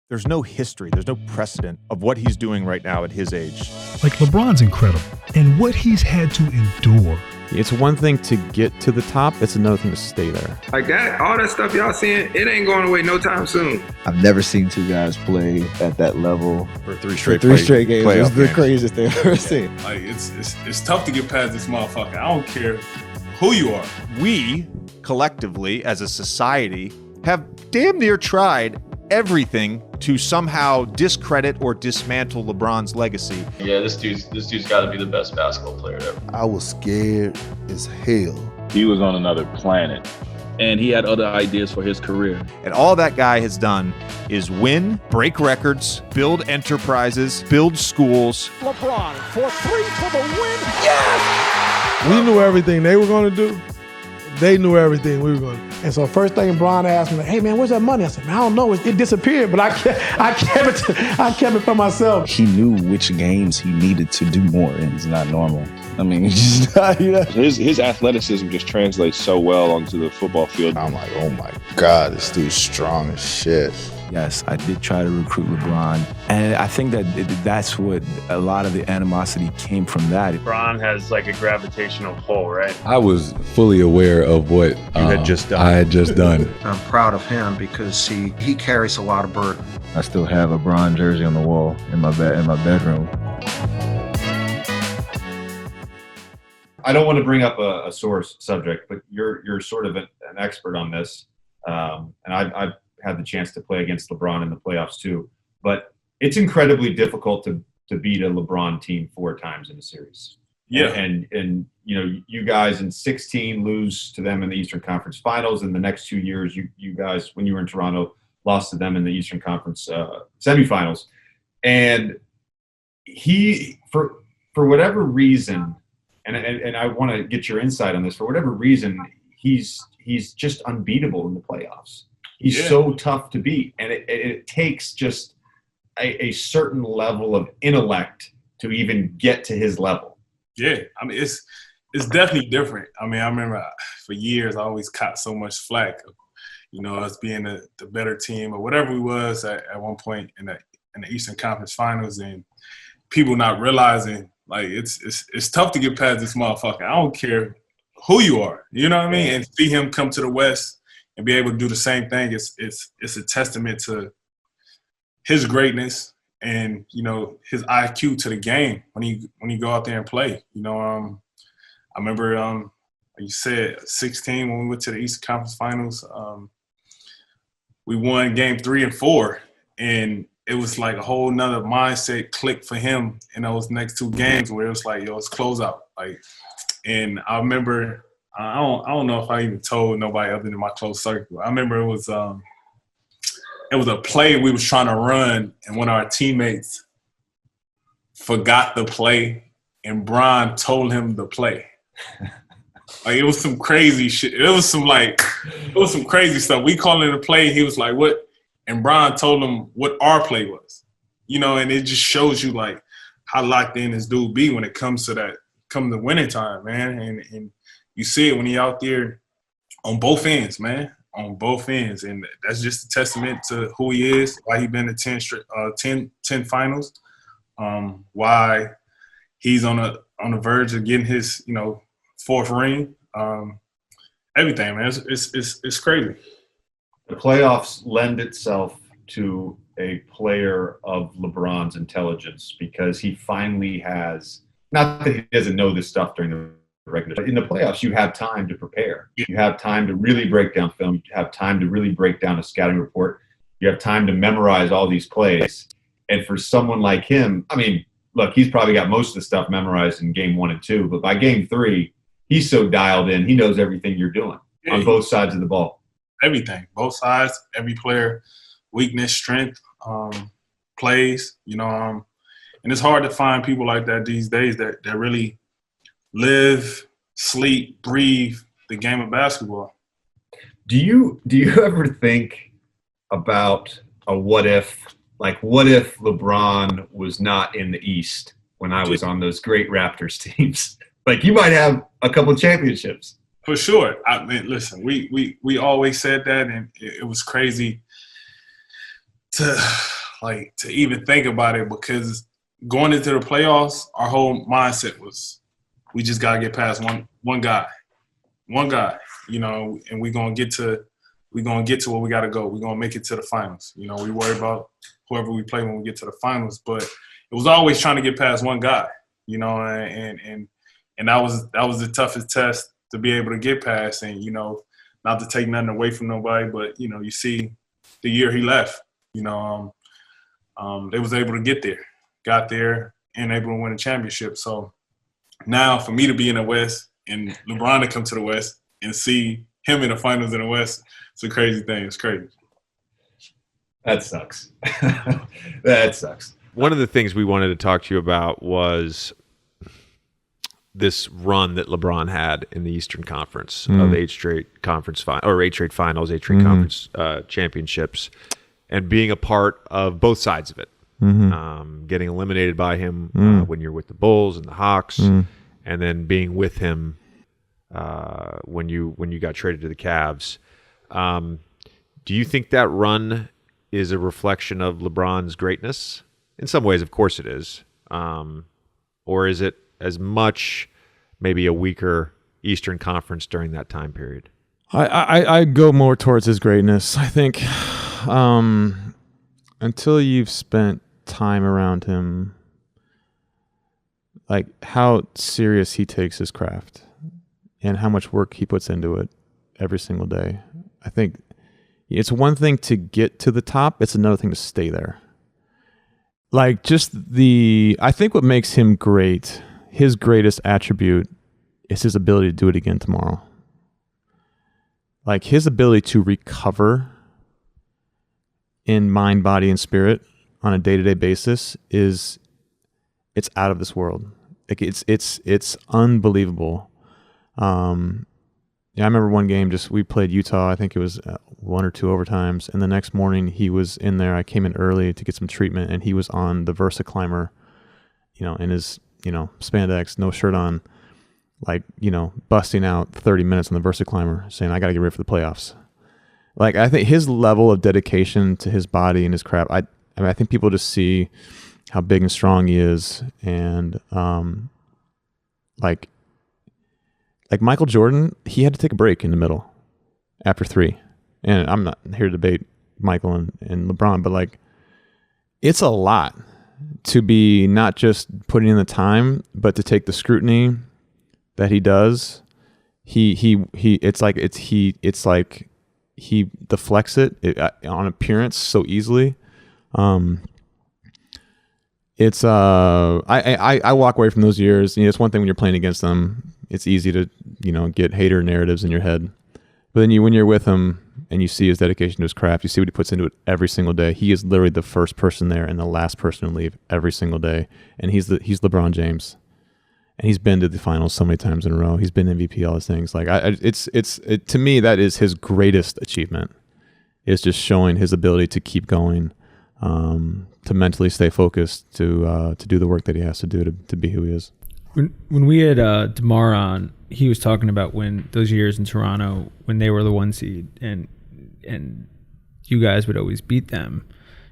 There's no history, there's no precedent of what he's doing right now at his age. Like, LeBron's incredible, and what he's had to endure. It's one thing to get to the top, it's another thing to stay there. Like that, all that stuff y'all seeing, it ain't going away no time soon. I've never seen two guys play at that level For three straight games. It's the games. craziest thing I've ever seen. Like it's tough to get past this motherfucker. I don't care who you are. We, collectively, as a society, have damn near tried everything to somehow discredit or dismantle LeBron's legacy. Yeah, this dude's got to be the best basketball player ever. I was scared as hell. He was on another planet. And he had other ideas for his career. And all that guy has done is win, break records, build enterprises, build schools. LeBron for three for the win. Yes! We knew everything they were going to do. They knew everything we were going to do. And so first thing Bron asked me, like, hey, man, where's that money? I said, man, I don't know. It disappeared, but I kept it for myself. He knew which games he needed to do more, and it's not normal. I mean, it's just not, you know. His athleticism just translates so well onto the football field. I'm like, oh my God, this dude's strong as shit. Yes, I did try to recruit LeBron, and I think that's what a lot of the animosity came from that. LeBron has like a gravitational pull, right? I was fully aware of what I had just done. I'm proud of him because he carries a lot of burden. I still have a LeBron jersey on the wall in my bedroom. I don't want to bring up a sore subject, but you're sort of an expert on this, and I've had the chance to play against LeBron in the playoffs too. But it's incredibly difficult to beat a LeBron team 4 times in a series. Yeah. And you know, you guys in 16 lose to them in the Eastern Conference Finals. In the next 2 years, you guys, when you were in Toronto, lost to them in the Eastern Conference semifinals. And he, for whatever reason, and I want to get your insight on this, for whatever reason, he's just unbeatable in the playoffs. He's so tough to beat, and it takes just a certain level of intellect to even get to his level. Yeah, I mean, it's definitely different. I mean, I remember for years I always caught so much flack, you know, us being the better team or whatever we was at one point in the Eastern Conference Finals, and people not realizing like it's tough to get past this motherfucker. I don't care who you are, you know what I mean, and see him come to the West and be able to do the same thing. It's a testament to his greatness and, you know, his IQ to the game when he go out there and play. You know, I remember like you said 16 when we went to the Eastern Conference Finals. We won game 3 and 4, and it was like a whole nother mindset click for him in those next 2 games where it was like, yo, it's closeout. Like, and I remember. I don't know if I even told nobody other than my close circle. I remember it was a play we was trying to run, and one of our teammates forgot the play, and Bron told him the play. Like, it was some crazy shit. It was some crazy stuff. We called it a play. He was like, "What?" And Bron told him what our play was. You know, and it just shows you like how locked in this dude be when it comes to that, come the winning time, man, and you see it when you're out there on both ends, man, on both ends. And that's just a testament to who he is, why he been to 10 finals, why he's on the verge of getting his, you know, 4th ring. Everything, man. It's crazy. The playoffs lend itself to a player of LeBron's intelligence because he finally has, not that he doesn't know this stuff during the regular. But in the playoffs, you have time to prepare. You have time to really break down film. You have time to really break down a scouting report. You have time to memorize all these plays. And for someone like him, I mean, look, he's probably got most of the stuff memorized in game 1 and 2, but by game 3, he's so dialed in, he knows everything you're doing on both sides of the ball. Everything, both sides, every player, weakness, strength, plays, you know, and it's hard to find people like that these days that really live, sleep, breathe the game of basketball. Do you ever think about a what if? Like, what if LeBron was not in the East when I was on those great Raptors teams? Like, you might have a couple of championships. For sure. I mean, listen, we always said that, and it was crazy to like to even think about it, because going into the playoffs, our whole mindset was we just gotta get past one guy, you know, and we're gonna get to where we gotta go. We're gonna make it to the finals. You know, we worry about whoever we play when we get to the finals, but it was always trying to get past one guy, you know, and that was the toughest test to be able to get past. And, you know, not to take nothing away from nobody, but, you know, you see the year he left, you know, they was able to got there and able to win a championship. So now for me to be in the West and LeBron to come to the West and see him in the finals in the West, it's a crazy thing. It's crazy. That sucks. That sucks. One of the things we wanted to talk to you about was this run that LeBron had in the Eastern Conference of 8 straight conference or 8 straight finals, 8 straight conference championships, and being a part of both sides of it. Getting eliminated by him when you're with the Bulls and the Hawks, and then being with him when you got traded to the Cavs. Do you think that run is a reflection of LeBron's greatness? In some ways, of course it is. Or is it as much maybe a weaker Eastern Conference during that time period? I go more towards his greatness. I think until you've spent time around him, like how serious he takes his craft and how much work he puts into it every single day. I think it's one thing to get to the top. It's another thing to stay there. Like I think what makes him great, his greatest attribute is his ability to do it again tomorrow. Like his ability to recover in mind, body, and spirit on a day-to-day basis it's out of this world. Like it's unbelievable. I remember one game, we played Utah. I think it was 1 or 2 overtimes, and the next morning he was in there. I came in early to get some treatment, and he was on the Versa climber, you know, in his, you know, spandex, no shirt on, like, you know, busting out 30 minutes on the Versa climber, saying, "I got to get ready for the playoffs." Like, I think his level of dedication to his body and his craft, I mean, I think people just see how big and strong he is, and like Michael Jordan, he had to take a break in the middle after 3. And I'm not here to debate Michael and LeBron, but like, it's a lot to be not just putting in the time, but to take the scrutiny that he does. It's like he deflects it on appearance so easily. I walk away from those years. You know, it's one thing when you're playing against them. It's easy to, you know, get hater narratives in your head. But then when you're with him and you see his dedication to his craft, you see what he puts into it every single day. He is literally the first person there and the last person to leave every single day. And he's LeBron James. And he's been to the finals so many times in a row. He's been MVP, all those things. Like to me, that is his greatest achievement. Is just showing his ability to keep going, to mentally stay focused, to do the work that he has to do to be who he is. When we had DeMar on, he was talking about when those years in Toronto when they were the 1 seed and you guys would always beat them,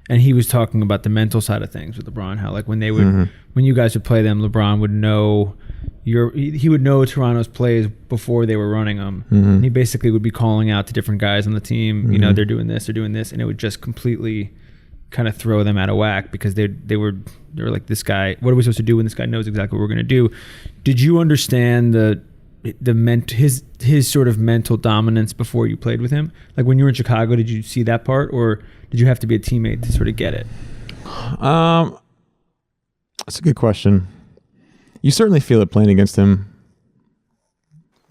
and he was talking about the mental side of things with LeBron, how like when they would when you guys would play them, LeBron would know he would know Toronto's plays before they were running them, and he basically would be calling out to different guys on the team, you know, they're doing this, and it would just completely kind of throw them out of whack because they were like, this guy, what are we supposed to do when this guy knows exactly what we're going to do? Did you understand his sort of mental dominance before you played with him? Like when you were in Chicago, did you see that part, or did you have to be a teammate to sort of get it? That's a good question. You certainly feel it playing against him,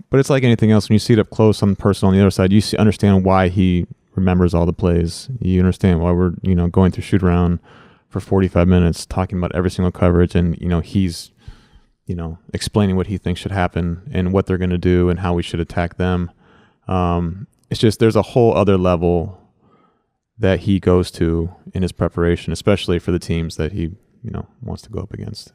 but it's like anything else. When you see it up close on the person on the other side, you understand why he remembers all the plays. You understand why we're, you know, going through shoot around for 45 minutes, talking about every single coverage, and, you know, he's, you know, explaining what he thinks should happen and what they're going to do and how we should attack them. It's just, there's a whole other level that he goes to in his preparation, especially for the teams that he, you know, wants to go up against.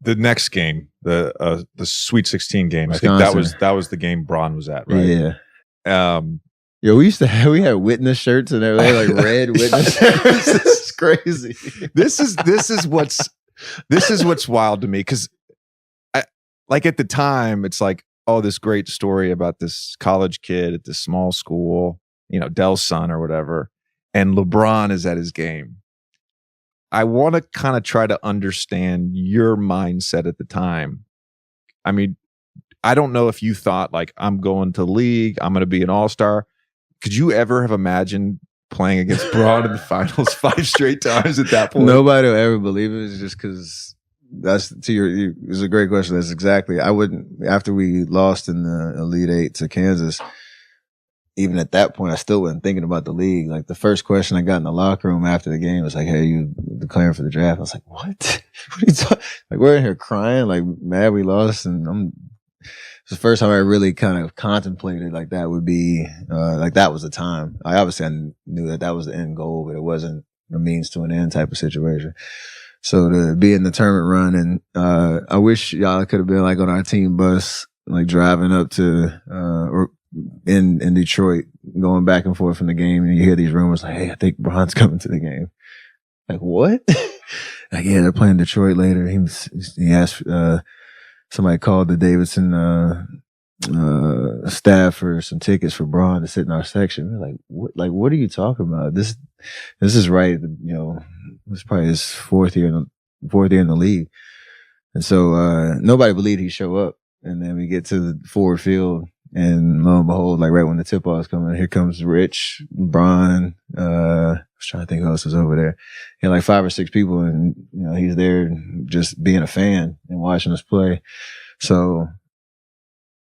The next game, the Sweet 16 game, Wisconsin. I think that was the game Bron was at, right? Yeah. Yo, we had witness shirts and everything, like red witness shirts. This is crazy. This is what's wild to me, because like at the time, it's like, oh, this great story about this college kid at this small school, Dell's son or whatever, and LeBron is at his game. I want to kind of try to understand your mindset at the time. I mean, I don't know if you thought like, I'm going to league, I'm going to be an all-star. Could you ever have imagined playing against Braun in the finals 5 straight times at that point? Nobody will ever believe it. It's just because it's a great question. That's exactly. I wouldn't, after we lost in the Elite Eight to Kansas, even at that point, I still wasn't thinking about the league. Like the first question I got in the locker room after the game was like, "Hey, you declaring for the draft?" I was like, "What? What are you talking?" Like we're in here crying, like mad we lost, and it's the first time I really kind of contemplated like that would be like that was the time. I knew that was the end goal, but it wasn't a means to an end type of situation. So to be in the tournament run, and I wish y'all could have been like on our team bus, like driving up to or in Detroit, going back and forth from the game, and you hear these rumors like, "Hey, I think Bron's coming to the game." Like what? Like, yeah, they're playing Detroit later. He asked somebody called the Davidson staff for some tickets for Bron to sit in our section. We're like, what? Like, what are you talking about? This is right. It's probably his fourth year in the league, and so nobody believed he'd show up. And then we get to the forward field, and lo and behold, like right when the tip off is coming, here comes Rich, Bron. I was trying to think who else was over there. He had like 5 or 6 people, and he's there just being a fan and watching us play. So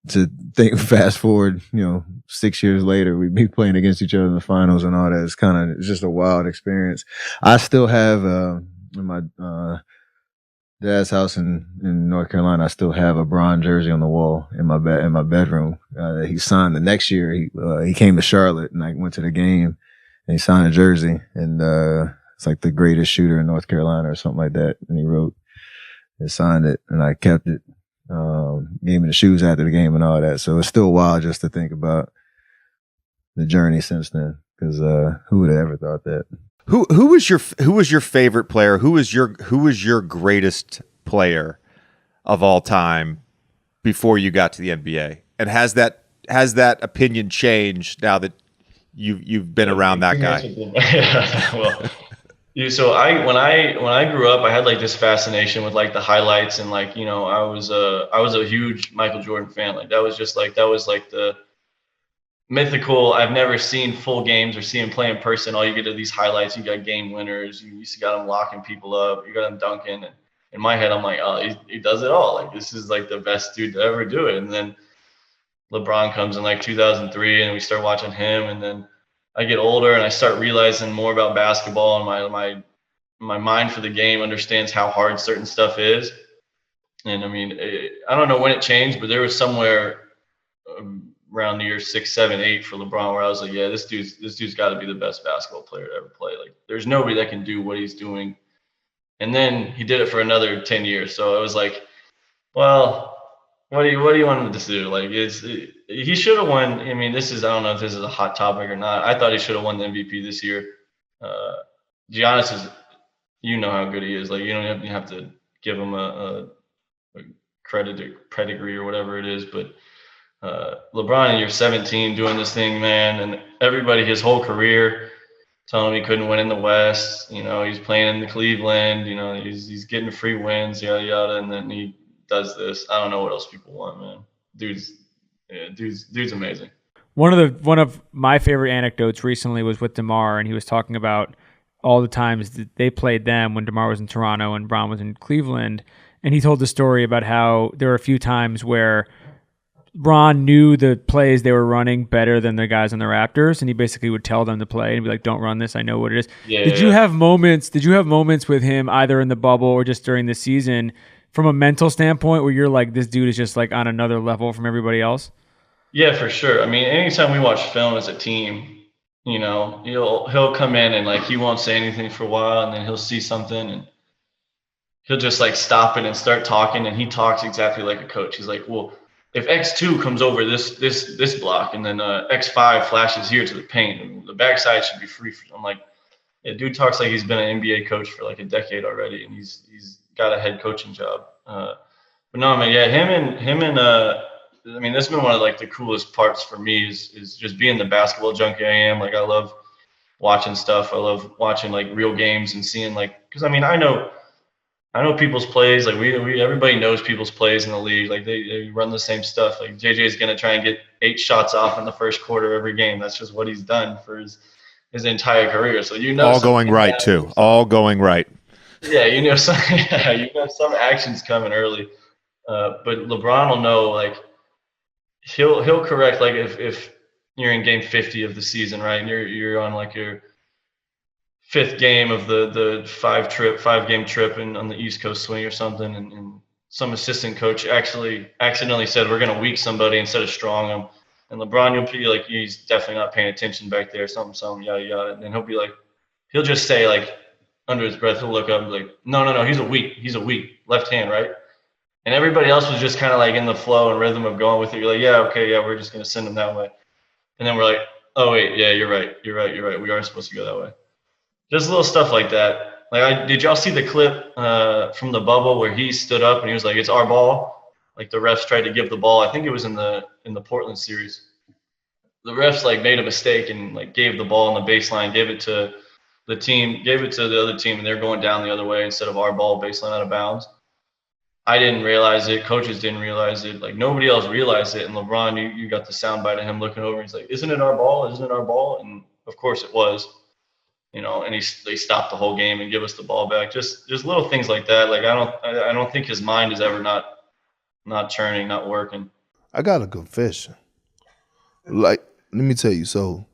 to think, fast forward, 6 years later, we'd be playing against each other in the finals and all that. It's just a wild experience. I still have in my dad's house in North Carolina, I still have a Bron jersey on the wall in my bedroom. He signed the next year. He came to Charlotte, and I went to the game, and he signed a jersey, and it's like the greatest shooter in North Carolina or something like that. And he wrote and signed it, and I kept it. Gave me the shoes after the game and all that. So it's still wild just to think about the journey since then, because who would have ever thought that? Who was your favorite player? Who was your greatest player of all time before you got to the NBA? And has that opinion changed now that you've been around that guy? Yeah, well, so when I grew up, I had like this fascination with like the highlights, and like I was a huge Michael Jordan fan. Like that was the mythical. I've never seen full games or see him play in person. All you get are these highlights. You got game winners. You used to got him locking people up. You got him dunking. And in my head, I'm like, oh, he does it all. Like this is like the best dude to ever do it. And then LeBron comes in like 2003, and we start watching him. And then I get older, and I start realizing more about basketball, and my mind for the game understands how hard certain stuff is. And I mean, I don't know when it changed, but there was somewhere around the year 6, 7, 8 for LeBron where I was like, yeah, this dude's got to be the best basketball player to ever play. Like, there's nobody that can do what he's doing. And then he did it for another 10 years. So it was like, well, what do you want him to do? Like, he should have won. I mean, I don't know if this is a hot topic or not. I thought he should have won the MVP this year. Giannis is, how good he is. Like, you don't have to give him a credit or pedigree or whatever it is, but LeBron, you're 17 doing this thing, man, and everybody his whole career telling him he couldn't win in the West. He's playing in the Cleveland. He's getting free wins, yada yada, and then he does this. I don't know what else people want, man. Dude's amazing. One of my favorite anecdotes recently was with DeMar, and he was talking about all the times that they played them when DeMar was in Toronto and Bron was in Cleveland, and he told the story about how there were a few times where Bron knew the plays they were running better than the guys on the Raptors, and he basically would tell them to play and be like, "Don't run this. I know what it is." Yeah, Did you have moments with him either in the bubble or just during the season from a mental standpoint where you're like, this dude is just like on another level from everybody else? Yeah, for sure. I mean, anytime we watch film as a team, he'll come in and like he won't say anything for a while, and then he'll see something and he'll just like stop it and start talking, and he talks exactly like a coach. He's like, well, if X2 comes over this block and then X5 flashes here to the paint, and the backside should be free. I'm like, yeah, dude talks like he's been an NBA coach for like a decade already, and he's got a head coaching job. But no, man, yeah, him and I mean, that's been one of like the coolest parts for me is just being the basketball junkie I am. Like, I love watching stuff. I love watching like real games and seeing like, because I mean, I know people's plays. Like we everybody knows people's plays in the league. Like they run the same stuff. Like JJ is gonna try and get 8 shots off in the first quarter every game. That's just what he's done for his entire career. So all going right too. All going right. Yeah, some actions coming early. But LeBron will know, like he'll correct, like if you're in game 50 of the season, right, and you're on like your 5th game of the 5-game trip and on the East Coast swing or something, and some assistant coach actually accidentally said we're going to weak somebody instead of strong them, and LeBron, you'll be like, he's definitely not paying attention back there, something, yada yada, and he'll be like, he'll just say, like, under his breath, he'll look up and be like, no, he's a weak left hand, right? And everybody else was just kind of like in the flow and rhythm of going with it. You're like, yeah, okay, yeah, we're just going to send him that way. And then we're like, oh, wait, yeah, you're right. We are supposed to go that way. Just little stuff like that. Like, did y'all see the clip from the bubble where he stood up and he was like, it's our ball? Like, the refs tried to give the ball. I think it was in the Portland series. The refs, like, made a mistake and, like, gave the ball on the baseline, gave it to the other team, and they're going down the other way instead of our ball, baseline out of bounds. I didn't realize it. Coaches didn't realize it. Like, nobody else realized it. And LeBron, you got the soundbite of him looking over. He's like, isn't it our ball? Isn't it our ball? And, of course, it was. And they stopped the whole game and give us the ball back. Just little things like that. Like, I don't think his mind is ever not churning, not working. I got a confession. Like, let me tell you. So,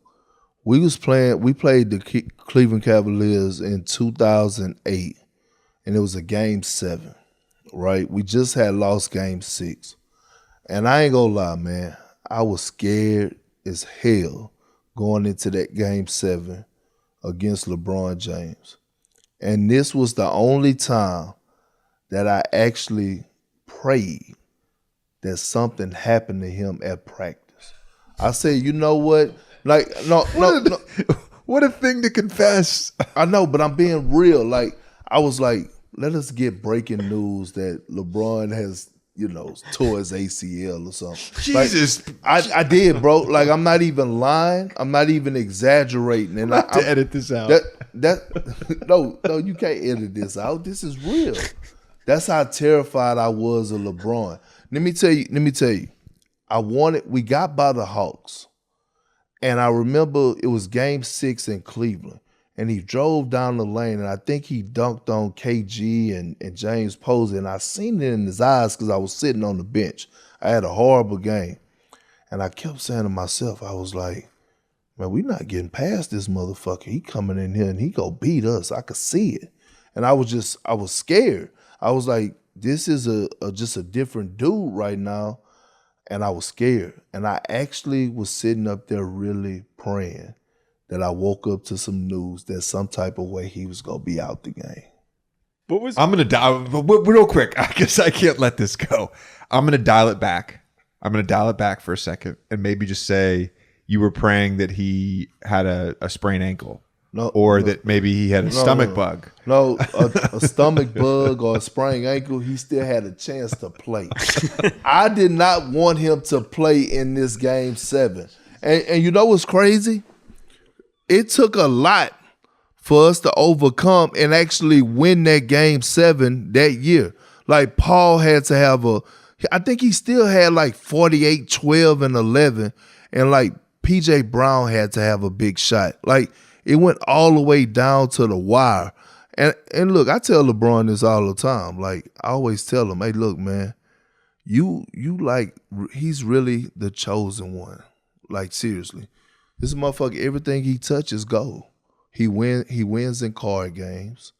we played the Cleveland Cavaliers in 2008, and it was a game 7, right? We just had lost game 6. And I ain't gonna lie, man, I was scared as hell going into that game 7 against LeBron James. And this was the only time that I actually prayed that something happened to him at practice. I said, you know what? Like, no. What a thing to confess. I know, but I'm being real. Like, I was like, let us get breaking news that LeBron has, tore his ACL or something. Jesus. Like, I did, bro. Like, I'm not even lying. I'm not even exaggerating. And I'm to edit this out. No, you can't edit this out. This is real. That's how terrified I was of LeBron. Let me tell you. We got by the Hawks. And I remember it was game 6 in Cleveland. And he drove down the lane, and I think he dunked on KG and James Posey. And I seen it in his eyes because I was sitting on the bench. I had a horrible game. And I kept saying to myself, I was like, man, we not getting past this motherfucker. He coming in here, and he gonna beat us. I could see it. And I was scared. I was like, this is just a different dude right now. And I was scared. And I actually was sitting up there really praying that I woke up to some news that some type of way he was going to be out the game. I'm going to dial, real quick, I guess I can't let this go. I'm going to dial it back. For a second and maybe just say you were praying that he had a sprained ankle. That maybe he had a stomach bug. No, a stomach bug or a sprained ankle, he still had a chance to play. I did not want him to play in this game 7. And you know what's crazy? It took a lot for us to overcome and actually win that game 7 that year. Like, Paul had to have I think he still had like 48, 12, and 11. And like PJ Brown had to have a big shot. Like, it went all the way down to the wire. And look, I tell LeBron this all the time. Like, I always tell him, hey, look, man, he's really the chosen one. Like, seriously. This motherfucker, everything he touches gold. He wins in card games.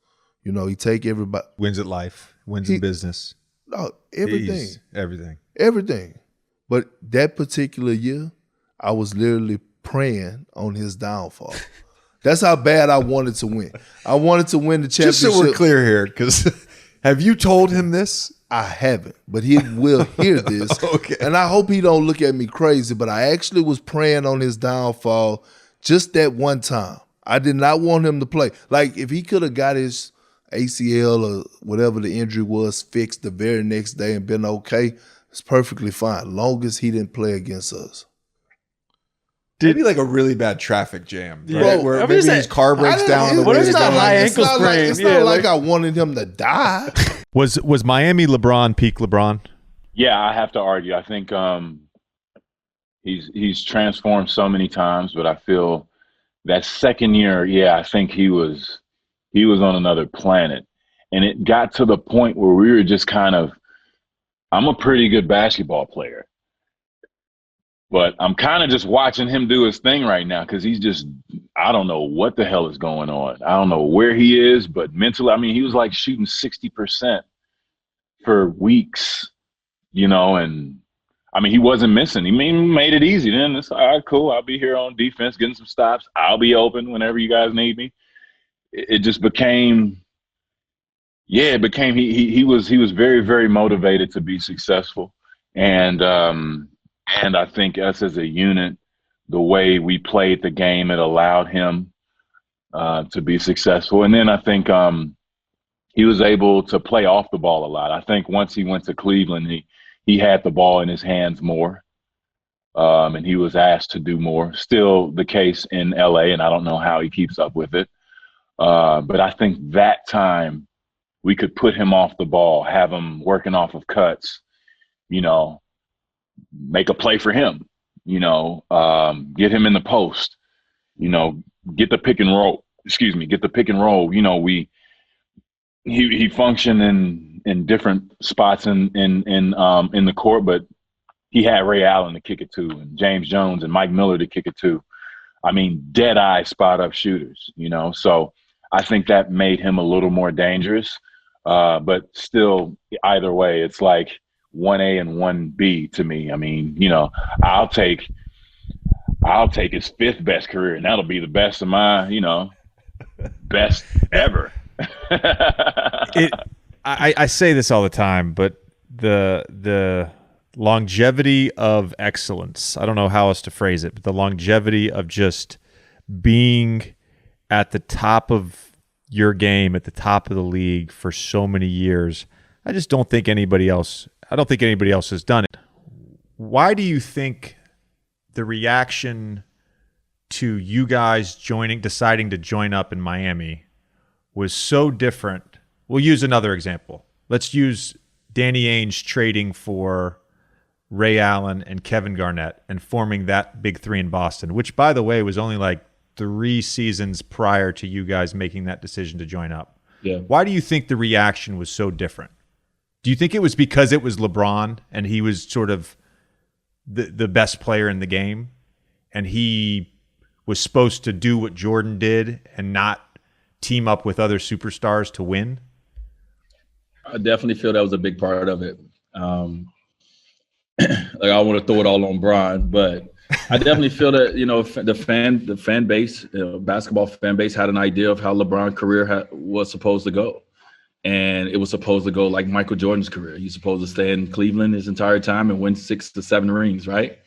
He take everybody. Wins at life. Wins in business. No, everything. Everything. But that particular year, I was literally praying on his downfall. That's how bad I wanted to win. I wanted to win the championship. Just so we're clear here, because have you told him this? I haven't, but he will hear this. Okay. And I hope he don't look at me crazy, but I actually was praying on his downfall just that one time. I did not want him to play. Like, if he could have got his ACL or whatever the injury was fixed the very next day and been okay, it's perfectly fine, long as he didn't play against us. Maybe like a really bad traffic jam, right? Bro, Where I mean, maybe is his car breaks down on the way it's to not go. high It's ankle not sprain. like, it's Yeah, not like I wanted him to die. Was Miami LeBron peak LeBron? Yeah, I have to argue. I think he's transformed so many times, but I feel that second year, I think he was on another planet. And it got to the point where we were just kind of, I'm a pretty good basketball player, but I'm kind of just watching him do his thing right now because he's just, I don't know what the hell is going on. I don't know where he is, but mentally, I mean, he was like shooting 60% for weeks, and I mean, he wasn't missing. He made it easy. Then it's all right, cool. I'll be here on defense, getting some stops. I'll be open whenever you guys need me. It just became, he was very, very motivated to be successful. And I think us as a unit, the way we played the game, it allowed him to be successful. And then I think he was able to play off the ball a lot. I think once he went to Cleveland, he had the ball in his hands more, and he was asked to do more. Still the case in LA, and I don't know how he keeps up with it. But I think that time we could put him off the ball, have him working off of cuts, make a play for him, get him in the post, get the pick and roll. He functioned in different spots in the court, but he had Ray Allen to kick it to, and James Jones and Mike Miller to kick it to. I mean, dead eye spot up shooters, So I think that made him a little more dangerous. But still, either way, it's like 1A and 1B to me. I mean, I'll take his fifth best career, and that'll be the best of my, best ever. I say this all the time, but the longevity of excellence, I don't know how else to phrase it, but the longevity of just being at the top of your game, at the top of the league for so many years, I don't think anybody else has done it. Why do you think the reaction to you guys deciding to join up in Miami was so different? We'll use another example. Let's use Danny Ainge trading for Ray Allen and Kevin Garnett and forming that big three in Boston, which, by the way, was only like 3 seasons prior to you guys making that decision to join up. Yeah. Why do you think the reaction was so different? Do you think it was because it was LeBron and he was sort of the best player in the game and he was supposed to do what Jordan did and not team up with other superstars to win? I definitely feel that was a big part of it. Like, I want to throw it all on Bron, but I definitely feel that, the fan base, basketball fan base had an idea of how LeBron's career was supposed to go. And it was supposed to go like Michael Jordan's career. He's supposed to stay in Cleveland his entire time and win 6 to 7 rings, right?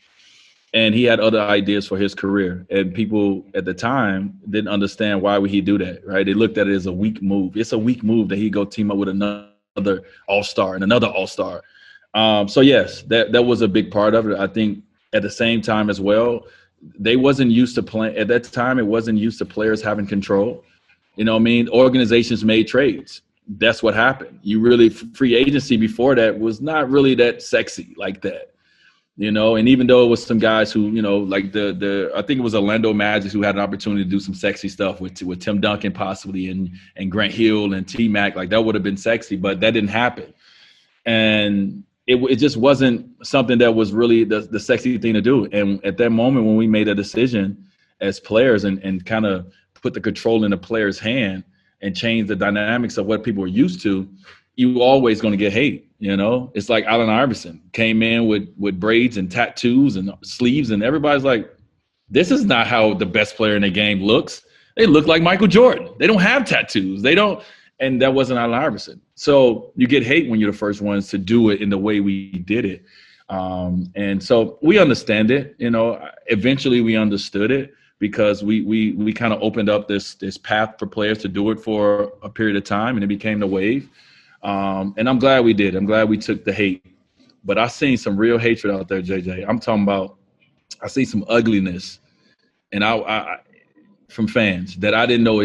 And he had other ideas for his career. And people at the time didn't understand why would he do that, right? They looked at it as a weak move. It's a weak move that he go team up with another all-star and another all-star. So yes, that was a big part of it. I think at the same time as well, they wasn't used to playing at that time. It wasn't used to players having control. Organizations made trades. That's what happened. Free agency before that was not really that sexy like that, and even though it was some guys who, like I think it was Orlando Magic who had an opportunity to do some sexy stuff with Tim Duncan possibly and Grant Hill and T-Mac, like that would have been sexy, but that didn't happen. And it just wasn't something that was really the sexy thing to do. And at that moment when we made a decision as players and kind of put the control in the player's hand and change the dynamics of what people were used to, you always going to get hate. It's like Allen Iverson came in with braids and tattoos and sleeves, and everybody's like, this is not how the best player in the game looks. They look like Michael Jordan. They don't have tattoos. They don't. And that wasn't Allen Iverson. So you get hate when you're the first ones to do it in the way we did it. And so we understand it. Eventually we understood it because we kind of opened up this path for players to do it for a period of time, and it became the wave. And I'm glad we did. I'm glad we took the hate. But I seen some real hatred out there, JJ. I'm talking about, I see some ugliness, and I from fans that I didn't know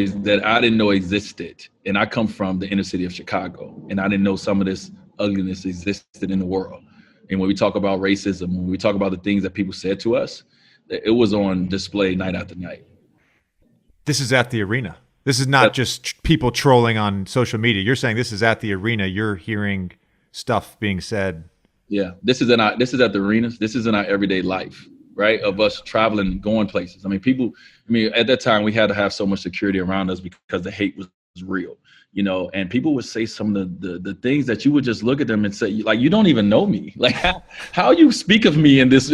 existed. And I come from the inner city of Chicago, and I didn't know some of this ugliness existed in the world. And when we talk about racism, when we talk about the things that people said to us, it was on display night after night. This is at the arena. This is not just people trolling on social media. You're saying this is at the arena. You're hearing stuff being said. Yeah, this is at the arenas. This is in our everyday life, right? Of us traveling, going places. At that time we had to have so much security around us because the hate was real, and people would say some of the things that you would just look at them and say, like, you don't even know me. Like, how you speak of me in this,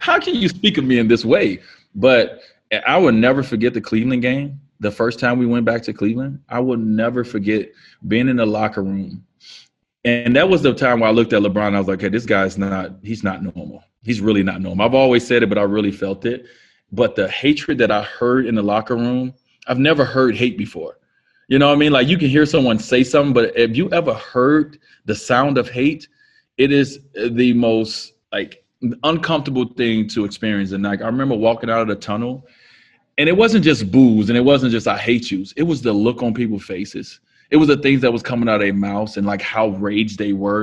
how can you speak of me in this way? But I would never forget the Cleveland game. The first time we went back to Cleveland, I would never forget being in the locker room. And that was the time where I looked at LeBron and I was like, hey, this guy's he's not normal. He's really not normal. I've always said it, but I really felt it. But the hatred that I heard in the locker room, I've never heard hate before. You know what I mean? Like, you can hear someone say something, but if you ever heard the sound of hate, it is the most uncomfortable thing to experience. And I remember walking out of the tunnel, and it wasn't just boos, and it wasn't just I hate yous. It was the look on people's faces. It was the things that was coming out of their mouths and how raged they were,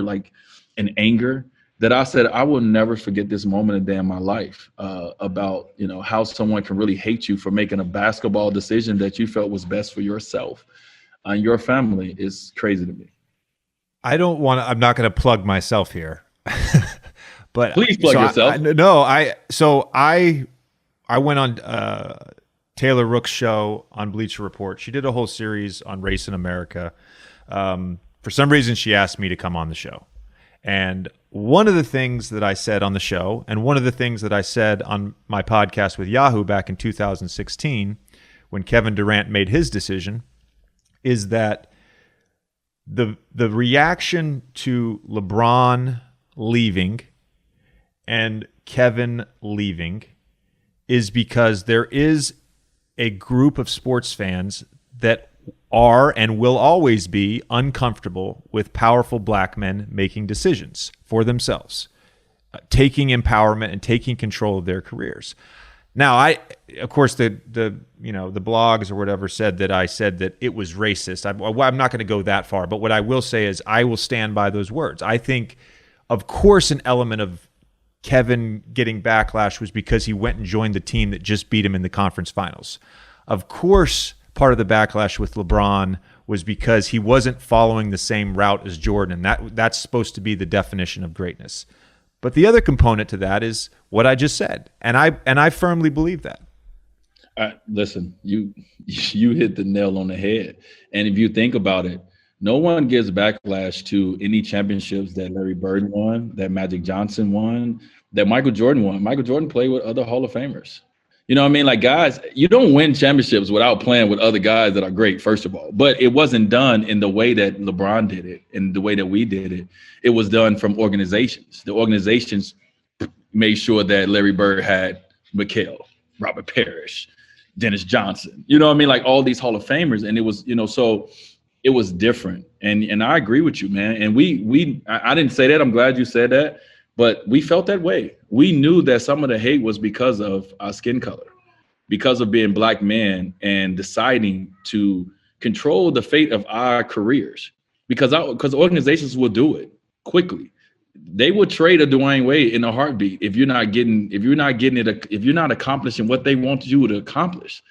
in anger, that I said, I will never forget this moment a day in my life about, how someone can really hate you for making a basketball decision that you felt was best for yourself and your family is crazy to me. I'm not going to plug myself here, but please plug yourself. I went on Taylor Rook's show on Bleacher Report. She did a whole series on race in America. For some reason, she asked me to come on the show. And one of the things that I said on the show, and one of the things that I said on my podcast with Yahoo back in 2016, when Kevin Durant made his decision, is that the reaction to LeBron leaving and Kevin leaving is because there is a group of sports fans that are and will always be uncomfortable with powerful black men making decisions for themselves, taking empowerment and taking control of their careers. Now, of course, the blogs or whatever said that I said that it was racist. I'm not going to go that far, but what I will say is I will stand by those words. I think, of course, an element of Kevin getting backlash was because he went and joined the team that just beat him in the conference finals. Of course, part of the backlash with LeBron was because he wasn't following the same route as Jordan. That's supposed to be the definition of greatness. But the other component to that is what I just said, and I firmly believe that. Listen, you hit the nail on the head. And if you think about it, no one gives backlash to any championships that Larry Bird won, that Magic Johnson won, that Michael Jordan won. Michael Jordan played with other Hall of Famers. You know what I mean? Like, guys, you don't win championships without playing with other guys that are great, first of all. But it wasn't done in the way that LeBron did it and the way that we did it. It was done from organizations. The organizations made sure that Larry Bird had McHale, Robert Parrish, Dennis Johnson. You know what I mean? Like, all these Hall of Famers. And it was, so it was different. And I agree with you, man. And I didn't say that. I'm glad you said that. But we felt that way. We knew that some of the hate was because of our skin color, because of being black men and deciding to control the fate of our careers. Because organizations will do it quickly. They will trade a Dwyane Wade in a heartbeat if you're not accomplishing what they want you to accomplish.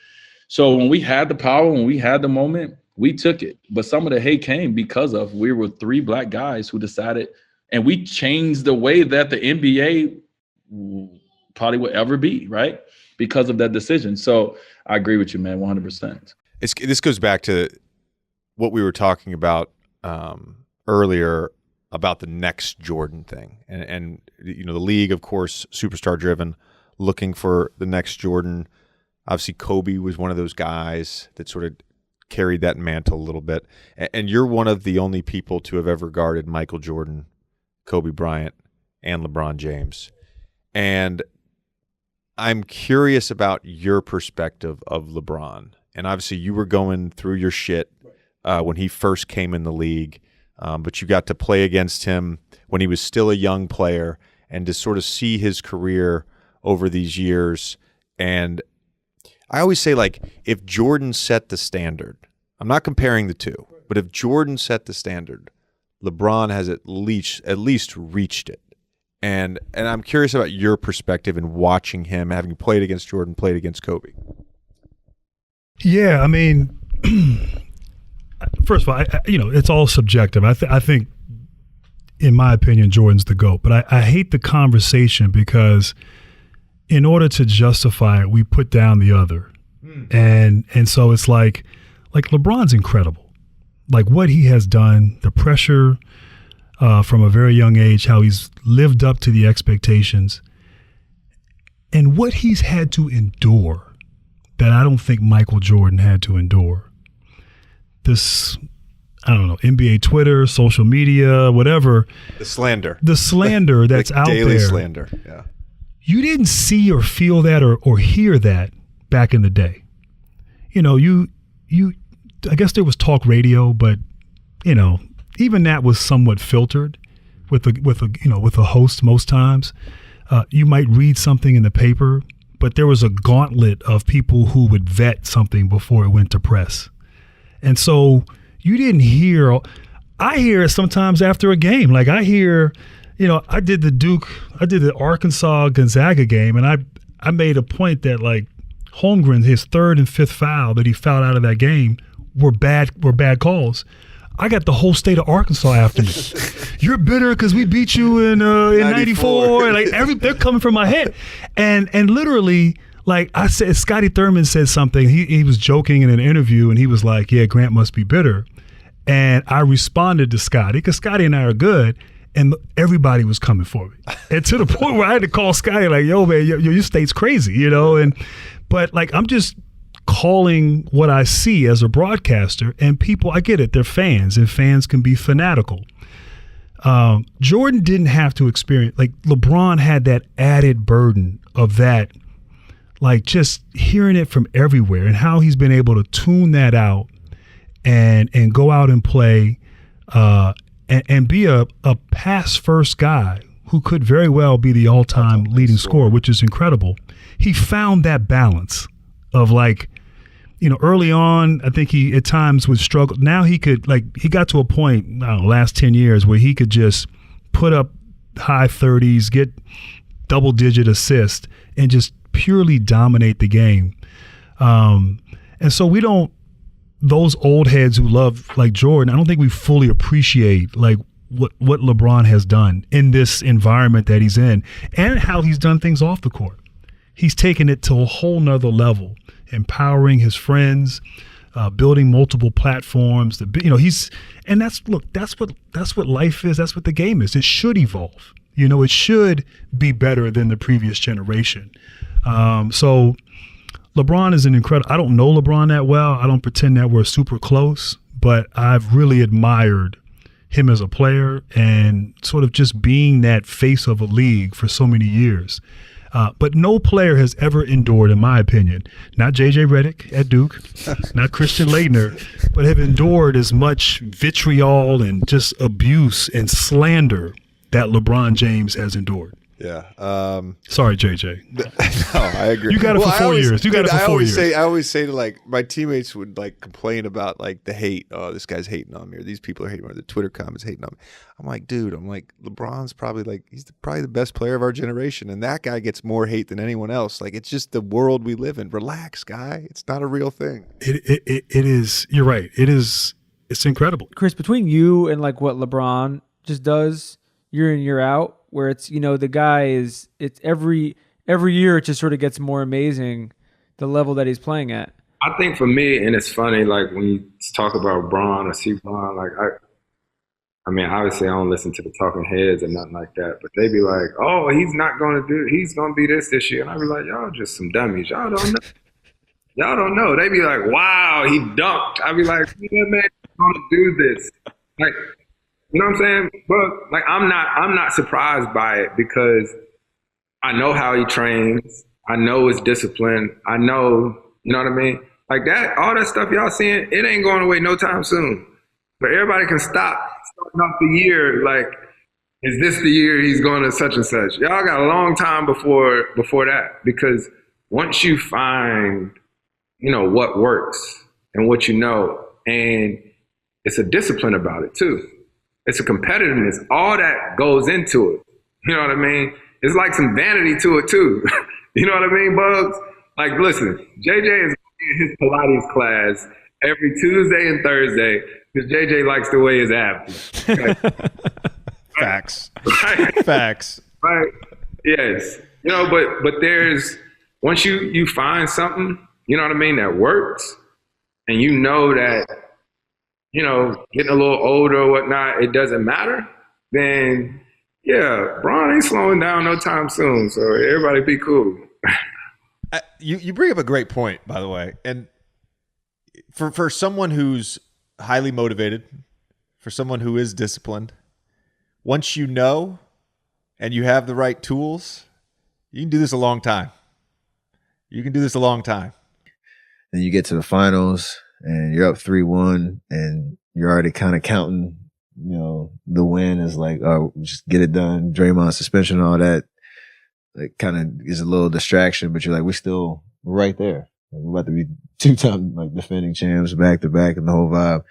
So when we had the power, when we had the moment, we took it. But some of the hate came because of we were three black guys who decided. And we changed the way that the NBA probably would ever be, right? Because of that decision. So I agree with you, man, 100%. This goes back to what we were talking about earlier about the next Jordan thing. And the league, of course, superstar driven, looking for the next Jordan. Obviously, Kobe was one of those guys that sort of carried that mantle a little bit. And you're one of the only people to have ever guarded Michael Jordan, Kobe Bryant, and LeBron James. And I'm curious about your perspective of LeBron. And obviously you were going through your shit when he first came in the league, but you got to play against him when he was still a young player and to sort of see his career over these years. And I always say, like, if Jordan set the standard, I'm not comparing the two, but if Jordan set the standard, LeBron has at least reached it. And I'm curious about your perspective in watching him, having played against Jordan, played against Kobe. Yeah, I mean, first of all, it's all subjective. I think, in my opinion, Jordan's the GOAT. But I hate the conversation because in order to justify it, we put down the other. And so it's like LeBron's incredible. Like what he has done, the pressure from a very young age, how he's lived up to the expectations, and what he's had to endure that I don't think Michael Jordan had to endure. This, I don't know, NBA Twitter, social media, whatever. The slander that's out there. Daily slander, yeah. You didn't see or feel that or hear that back in the day. I guess there was talk radio, but even that was somewhat filtered with a host most times. You might read something in the paper, but there was a gauntlet of people who would vet something before it went to press. And so you didn't hear. I hear it sometimes after a game. Like I hear, I did the Arkansas Gonzaga game, and I made a point that like Holmgren, his third and fifth foul that he fouled out of that game were bad calls. I got the whole state of Arkansas after me. You're bitter because we beat you in '94. Like they're coming from my head, and literally, like I said, Scotty Thurman said something. He was joking in an interview, and he was like, "Yeah, Grant must be bitter," and I responded to Scotty because Scotty and I are good, and everybody was coming for me, and to the point where I had to call Scotty like, "Yo, man, your state's crazy," but like I'm just calling what I see as a broadcaster, and people, I get it, they're fans, and fans can be fanatical. Jordan didn't have to experience, like LeBron had that added burden of that, like just hearing it from everywhere and how he's been able to tune that out and go out and play and be a pass first guy who could very well be the all-time leading scorer, which is incredible. He found that balance of like, early on, I think he at times would struggle. Now he got to a point, I don't know, last 10 years where he could just put up high 30s, get double-digit assists, and just purely dominate the game. And so those old heads who love like Jordan, I don't think we fully appreciate like what LeBron has done in this environment that he's in and how he's done things off the court. He's taken it to a whole nother level, empowering his friends, building multiple platforms. That's what life is. That's what the game is. It should evolve. It should be better than the previous generation. So LeBron is an incredible. I don't know LeBron that well. I don't pretend that we're super close, but I've really admired him as a player and sort of just being that face of a league for so many years. But no player has ever endured, in my opinion, not J.J. Redick at Duke, not Christian Laettner, but have endured as much vitriol and just abuse and slander that LeBron James has endured. Yeah. Sorry, JJ. No, I agree. You got it for 4 years. You got it for 4 years. I always say to like my teammates would like complain about like the hate. Oh, this guy's hating on me, or these people are hating on me, or the Twitter comments hating on me. I'm like, dude, LeBron's probably probably the best player of our generation, and that guy gets more hate than anyone else. Like it's just the world we live in. Relax, guy. It's not a real thing. It is. You're right. It is. It's incredible. Chris, between you and like what LeBron just does year in, year out, where it's, the guy it's every year it just sort of gets more amazing, the level that he's playing at. I think for me, and it's funny, like when you talk about Bron or see Bron, like I mean, obviously I don't listen to the talking heads and nothing like that, but they be like, oh, he's going to be this year. And I be like, y'all just some dummies. Y'all don't know. Y'all don't know. They be like, wow, he dunked. I be like, yeah, man, gonna do this. Like, you know what I'm saying? But like, I'm not surprised by it because I know how he trains. I know his discipline. I know, you know what I mean? Like that, all that stuff y'all seeing, it ain't going away no time soon. But everybody can stop starting off the year like, is this the year he's going to such and such? Y'all got a long time before that because once you find, you know, what works and what you know, and it's a discipline about it too. It's a competitiveness. All that goes into it. You know what I mean? It's like some vanity to it too. You know what I mean, Bugs? Like, listen, JJ is in his Pilates class every Tuesday and Thursday because JJ likes to weigh his abs. Okay? Facts. Right? Facts. Right. Yes. You know, but there's once you find something, you know what I mean, that works, and you know that, you know, getting a little older or whatnot, it doesn't matter, then yeah, Bron ain't slowing down no time soon. So everybody be cool. You bring up a great point, by the way. And for someone who's highly motivated, for someone who is disciplined, once you know and you have the right tools, you can do this a long time. You can do this a long time. And you get to the finals and you're up 3-1 and you're already kind of counting, you know, the win is like, oh, just get it done. Draymond suspension and all that. It kind of is a little distraction, but you're like, we're right there. Like, we're about to be 2-time like defending champs back to back and the whole vibe.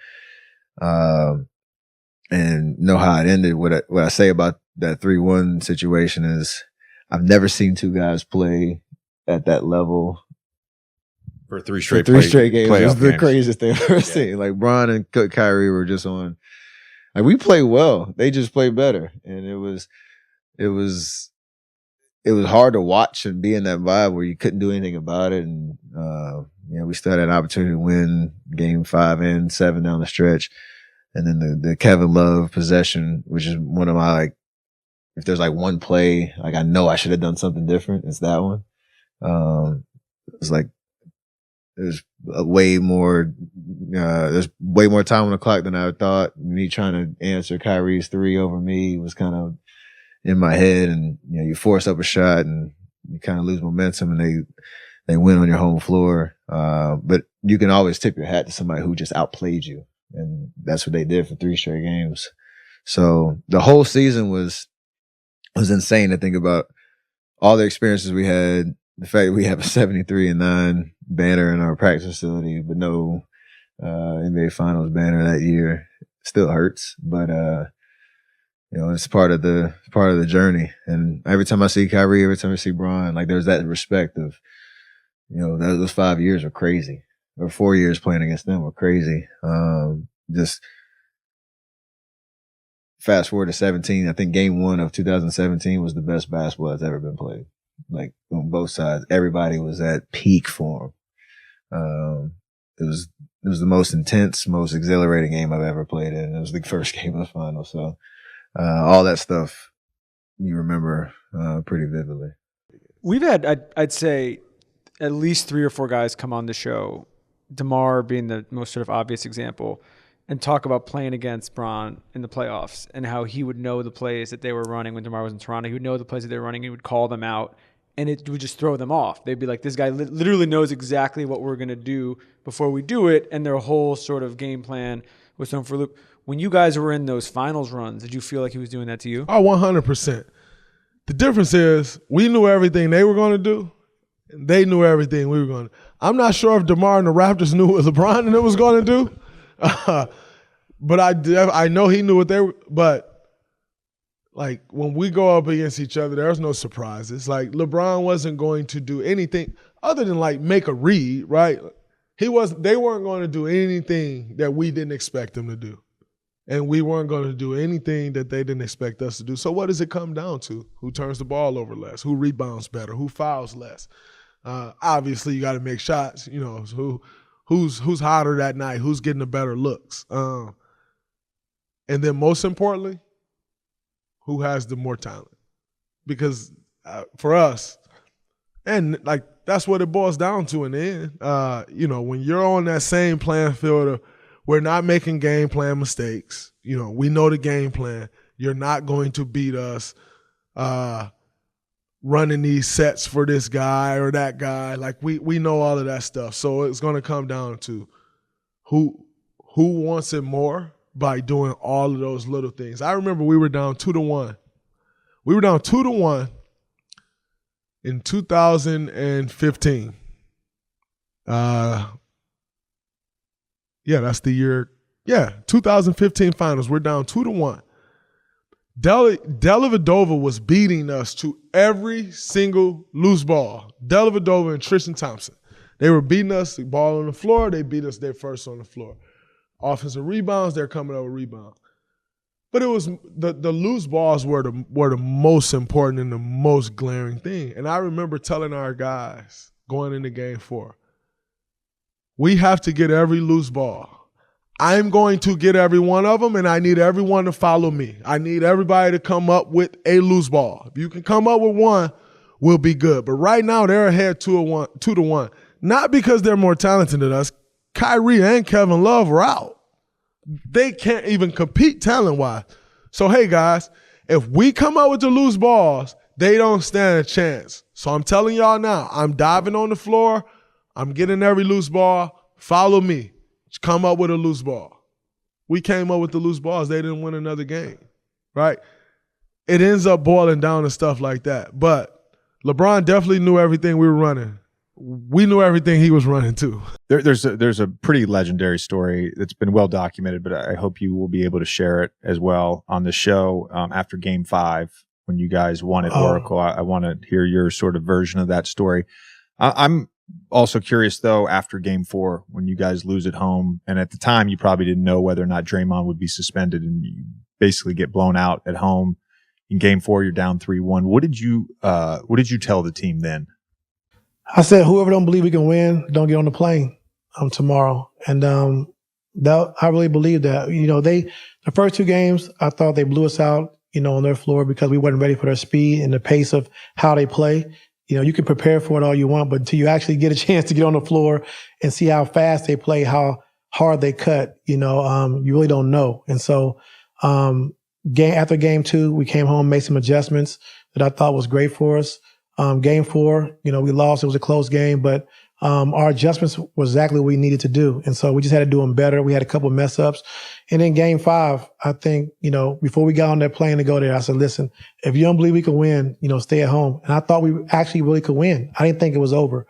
And know how it ended. What I say about that 3-1 situation is I've never seen two guys play at that level for three straight games. It was the games. craziest thing I've ever seen. Like Bron and Kyrie were just on. Like we played well. They just played better, and it was hard to watch and be in that vibe where you couldn't do anything about it. And we still had an opportunity to win game 5 and 7 down the stretch. And then the Kevin Love possession, which is one of my, like, if there's like one play, like I know I should have done something different, it's that one. It's like there's way more time on the clock than I thought. Me trying to answer Kyrie's 3 over me was kind of in my head, and you know, you force up a shot and you kind of lose momentum, and they win on your home floor. But you can always tip your hat to somebody who just outplayed you. And that's what they did for 3 straight games. So the whole season was insane to think about all the experiences we had. The fact that we have a 73-9 banner in our practice facility, but no NBA Finals banner that year still hurts. But it's part of the journey. And every time I see Kyrie, every time I see Bron, like there's that respect of, you know, those 5 years were crazy. Or 4 years playing against them were crazy. Just fast forward to 17. I think game 1 of 2017 was the best basketball that's ever been played. Like on both sides, everybody was at peak form. It was the most intense, most exhilarating game I've ever played in. It was the first game of the final. So all that stuff you remember pretty vividly. We've had, I'd say, at least 3 or 4 guys come on the show, DeMar being the most sort of obvious example, and talk about playing against Bron in the playoffs and how he would know the plays that they were running when DeMar was in Toronto. He would know the plays that they were running. He would call them out, and it would just throw them off. They'd be like, this guy literally knows exactly what we're going to do before we do it, and their whole sort of game plan was thrown for a loop. When you guys were in those finals runs, did you feel like he was doing that to you? Oh, 100%. The difference is we knew everything they were going to do, and they knew everything we were going to do. I'm not sure if DeMar and the Raptors knew what LeBron and it was going to do, but I know he knew what they were. But like when we go up against each other, there's no surprises. Like LeBron wasn't going to do anything other than like make a read, right? They weren't going to do anything that we didn't expect them to do. And we weren't going to do anything that they didn't expect us to do. So what does it come down to? Who turns the ball over less? Who rebounds better? Who fouls less? Obviously, you got to make shots. You know, who's hotter that night? Who's getting the better looks? And then most importantly, who has the more talent? Because for us, And like that's what it boils down to in the end. You know, when you're on that same playing field, we're not making game plan mistakes. You know, we know the game plan. You're not going to beat us running these sets for this guy or that guy. Like we know all of that stuff. So it's going to come down to who wants it more by doing all of those little things. I remember we were down 2-1. We were down 2-1 in 2015. Yeah, that's the year. Yeah, 2015 finals. We're down 2-1. Dellavedova was beating us to every single loose ball. Dellavedova and Tristan Thompson. They were beating us, the ball on the floor. They beat us, they're first on the floor. Offensive rebounds, they're coming over rebound. But it was the loose balls were the most important and the most glaring thing. And I remember telling our guys going into game 4, we have to get every loose ball. I'm going to get every one of them, and I need everyone to follow me. I need everybody to come up with a loose ball. If you can come up with one, we'll be good. But right now, they're ahead 2-1. Not because they're more talented than us. Kyrie and Kevin Love are out. They can't even compete talent-wise. So, hey, guys, if we come up with the loose balls, they don't stand a chance. So I'm telling y'all now, I'm diving on the floor. I'm getting every loose ball. Follow me. Come up with a loose ball. We came up with the loose balls. They didn't win another game, right? It ends up boiling down to stuff like that. But LeBron definitely knew everything we were running. We knew everything he was running too. There's a pretty legendary story that's been well documented, but I hope you will be able to share it as well on the show after Game 5 when you guys won at Oracle. I want to hear your sort of version of that story. I'm also curious, though, after Game 4, when you guys lose at home, and at the time you probably didn't know whether or not Draymond would be suspended, and you basically get blown out at home. In Game 4, you're down 3-1. What did you tell the team then? I said, whoever don't believe we can win, don't get on the plane tomorrow. And that I really believe that. You know, the first 2 games, I thought they blew us out, you know, on their floor because we weren't ready for their speed and the pace of how they play. You know, you can prepare for it all you want, but until you actually get a chance to get on the floor and see how fast they play, how hard they cut, you know, you really don't know. And so after Game 2, we came home, made some adjustments that I thought was great for us. Game 4, you know, we lost. It was a close game, but our adjustments were exactly what we needed to do. And so we just had to do them better. We had a couple of mess ups. And then Game 5, I think, you know, before we got on that plane to go there, I said, listen, if you don't believe we can win, you know, stay at home. And I thought we actually really could win. I didn't think it was over.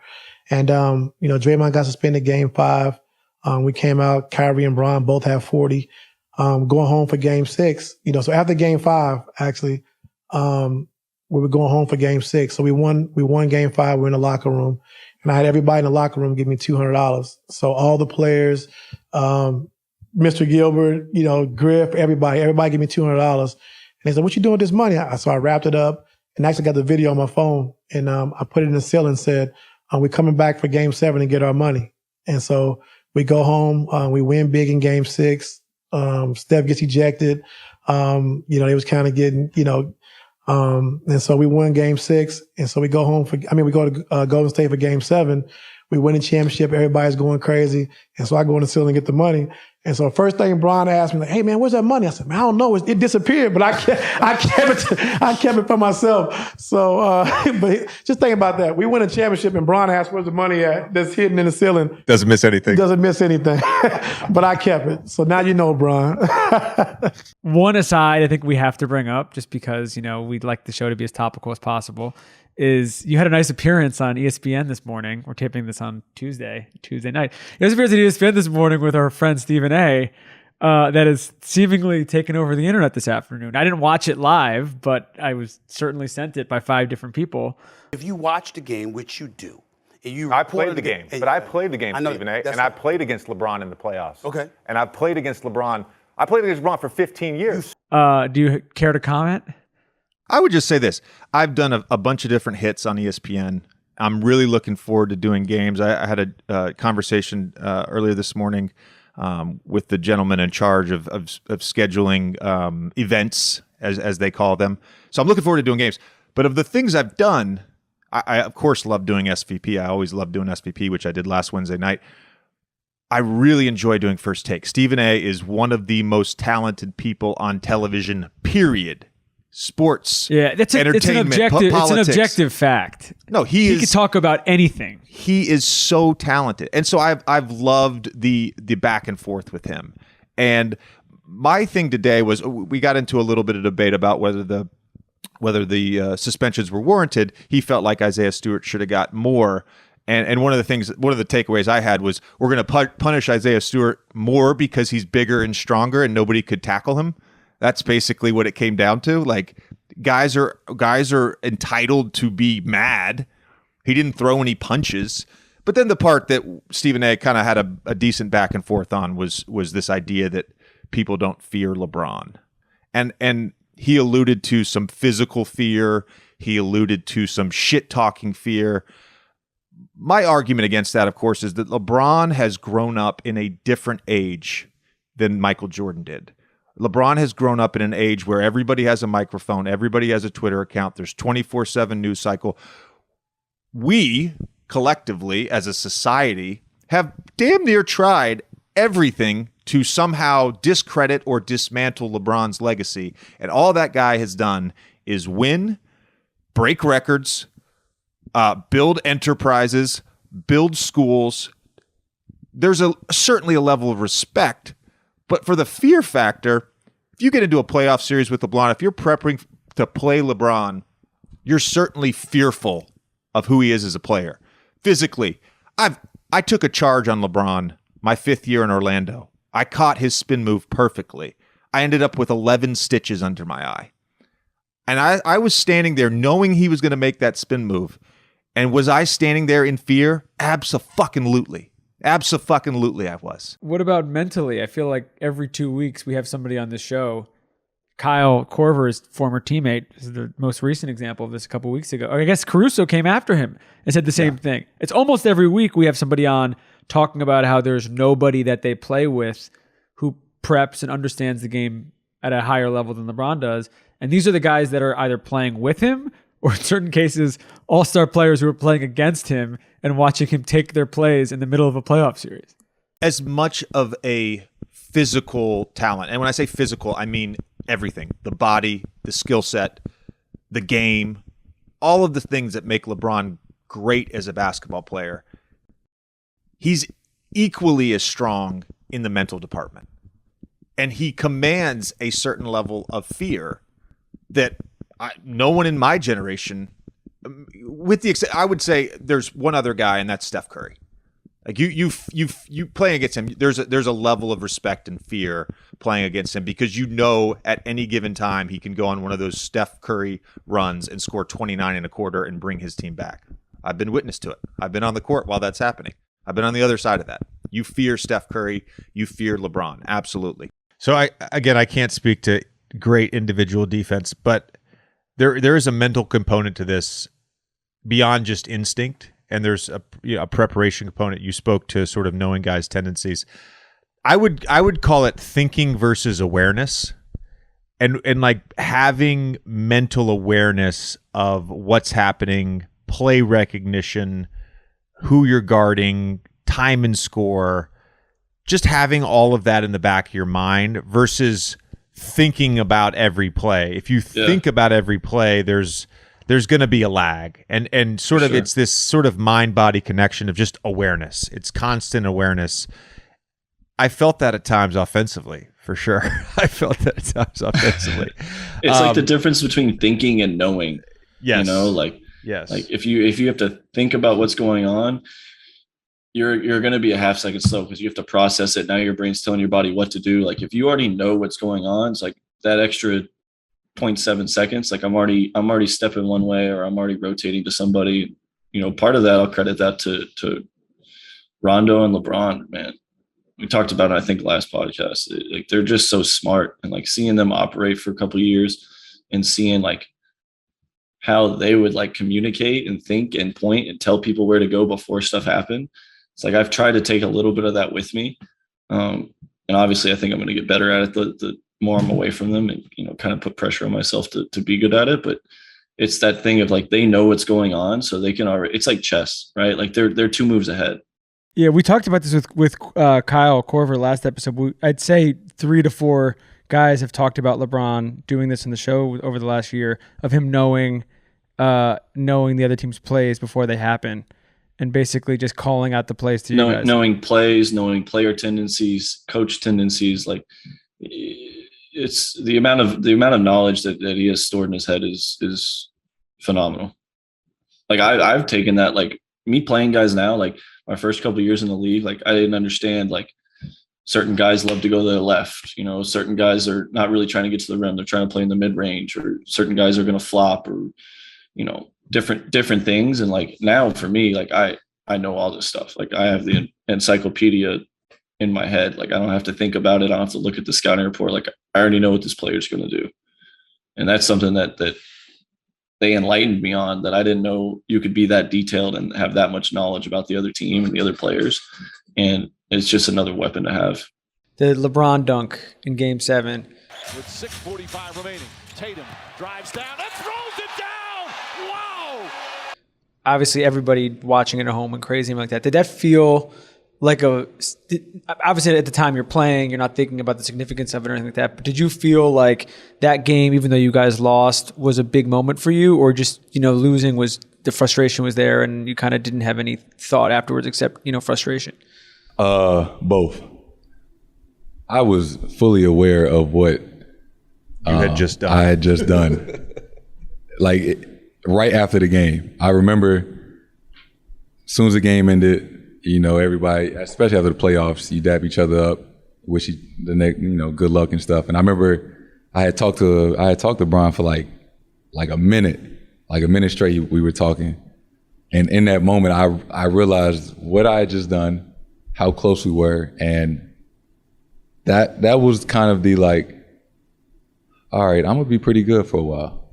And, you know, Draymond got suspended Game 5. We came out, Kyrie and Bron both have 40. Going home for Game 6, you know, so after Game 5, actually, we were going home for Game 6. So we won Game 5. We're in the locker room. And I had everybody in the locker room give me $200. So all the players, Mr. Gilbert, you know, Griff, everybody gave me $200. And they said, what you doing with this money? So I wrapped it up and actually got the video on my phone. And I put it in the ceiling and said, we're coming back for Game 7 and get our money. And so we go home. We win big in Game 6. Steph gets ejected. You know, they was kind of getting, you know, and so we won Game 6. And so we go home we go to Golden State for Game 7. We win the championship. Everybody's going crazy. And so I go in the ceiling and get the money. And so first thing Bron asked me, like, hey man, where's that money? I said, man, I don't know. It disappeared, but I kept it for myself. So, but just think about that. We win a championship and Bron asked, where's the money at? That's hidden in the ceiling. Doesn't miss anything. But I kept it. So now you know, Bron. One aside I think we have to bring up, just because, you know, we'd like the show to be as topical as possible, is you had a nice appearance on ESPN this morning. We're taping this on Tuesday night. You had an appearance on ESPN this morning with our friend Stephen A. That has seemingly taken over the internet this afternoon. I didn't watch it live, but I was certainly sent it by 5 different people. If you watched a game, which you do, I played the game, Stephen A. And I played against LeBron in the playoffs. Okay. And I've played against LeBron. I played against LeBron for 15 years. Do you care to comment? I would just say this. I've done a bunch of different hits on ESPN. I'm really looking forward to doing games. I had a conversation earlier this morning with the gentleman in charge of scheduling events, as they call them. So I'm looking forward to doing games. But of the things I've done, I of course love doing SVP. I always love doing SVP, which I did last Wednesday night. I really enjoy doing First Take. Stephen A. is one of the most talented people on television, period. Sports, entertainment, it's an objective fact. No, he can talk about anything. He is so talented, and so I've loved the back and forth with him. And my thing today was we got into a little bit of debate about whether the suspensions were warranted. He felt like Isaiah Stewart should have got more. And one of the takeaways I had was we're going to punish Isaiah Stewart more because he's bigger and stronger and nobody could tackle him. That's basically what it came down to. Like guys are entitled to be mad. He didn't throw any punches. But then the part that Stephen A. kind of had a decent back and forth on was this idea that people don't fear LeBron. And he alluded to some physical fear. He alluded to some shit-talking fear. My argument against that, of course, is that LeBron has grown up in a different age than Michael Jordan did. LeBron has grown up in an age where everybody has a microphone, everybody has a Twitter account, there's 24/7 news cycle. We, collectively, as a society, have damn near tried everything to somehow discredit or dismantle LeBron's legacy. And all that guy has done is win, break records, build enterprises, build schools. There's certainly a level of respect, but for the fear factor, if you get into a playoff series with LeBron, if you're prepping to play LeBron, you're certainly fearful of who he is as a player. Physically, I took a charge on LeBron my 5th year in Orlando. I caught his spin move perfectly. I ended up with 11 stitches under my eye. And I was standing there knowing he was going to make that spin move. And was I standing there in fear? Abso-fucking-lutely. Abso-fucking-lutely I was. What about mentally? I feel like every 2 weeks we have somebody on the show. Kyle Korver's former teammate is the most recent example of this a couple weeks ago. Or I guess Caruso came after him and said the same thing. It's almost every week we have somebody on talking about how there's nobody that they play with who preps and understands the game at a higher level than LeBron does. And these are the guys that are either playing with him or in certain cases, all-star players who are playing against him and watching him take their plays in the middle of a playoff series. As much of a physical talent, and when I say physical, I mean everything, the body, the skill set, the game, all of the things that make LeBron great as a basketball player. He's equally as strong in the mental department. And he commands a certain level of fear that no one in my generation, with the I would say there's one other guy, and that's Steph Curry. Like you playing against him, there's a level of respect and fear playing against him because you know at any given time he can go on one of those Steph Curry runs and score 29 and a quarter and bring his team back. I've been witness to it. I've been on the court while that's happening. I've been on the other side of that. You fear Steph Curry, you fear LeBron, absolutely. So I can't speak to great individual defense, but there is a mental component to this beyond just instinct. And there's a preparation component. You spoke to sort of knowing guys' tendencies. I would call it thinking versus awareness, and like having mental awareness of what's happening, play recognition, who you're guarding, time and score, just having all of that in the back of your mind versus thinking about every play. If you think about every play, there's going to be a lag, and sort of it's this sort of mind-body connection of just awareness. It's constant awareness. I felt that at times offensively, for sure. I felt that at times offensively. It's like the difference between thinking and knowing. Yes. You know, like if you have to think about what's going on, you're going to be a half second slow because you have to process it. Now your brain's telling your body what to do. Like if you already know what's going on, it's like that extra 0.7 seconds. Like I'm already stepping one way, or I'm already rotating to somebody. You know, part of that I'll credit that to Rondo and LeBron. Man, we talked about it, I think, last podcast. Like they're just so smart, and like seeing them operate for a couple of years and seeing like how they would like communicate and think and point and tell people where to go before stuff happened. It's like I've tried to take a little bit of that with me, and obviously I think I'm going to get better at it the more I'm away from them, and kind of put pressure on myself to be good at it. But it's that thing of like, they know what's going on, so they can already, it's like chess, right? Like they're 2 moves ahead. Yeah, we talked about this with Kyle Korver last episode. I'd say 3 to 4 guys have talked about LeBron doing this in the show over the last year, of him knowing the other team's plays before they happen, and basically just calling out the plays to you guys. Knowing plays, knowing player tendencies, coach tendencies. Like, it's the amount of knowledge that he has stored in his head is phenomenal. Like I've taken that, like me playing guys now, like my first couple of years in the league, like I didn't understand, like certain guys love to go to the left, certain guys are not really trying to get to the rim. They're trying to play in the mid range, or certain guys are going to flop, or, different things. And like now for me, like I know all this stuff. Like I have the encyclopedia in my head. Like I don't have to think about it. I don't have to look at the scouting report. Like I already know what this player is going to do. And that's something that they enlightened me on, that I didn't know you could be that detailed and have that much knowledge about the other team and the other players. And it's just another weapon to have. The LeBron dunk in Game 7. With 6:45 remaining, Tatum drives down and throws it down. Wow! Obviously, everybody watching it at home went crazy like that. Did that feel like obviously at the time you're playing, you're not thinking about the significance of it or anything like that, but did you feel like that game, even though you guys lost, was a big moment for you, or just, losing was, the frustration was there and you kind of didn't have any thought afterwards except, frustration? Both. I was fully aware of what you had just done. I had just done. Right after the game, I remember as soon as the game ended, everybody, especially after the playoffs, you dap each other up, wish you the next, good luck and stuff. And I remember I had talked to Brian for like a minute straight. We were talking, and in that moment, I realized what I had just done, how close we were, and that was kind of the like, all right, I'm gonna be pretty good for a while.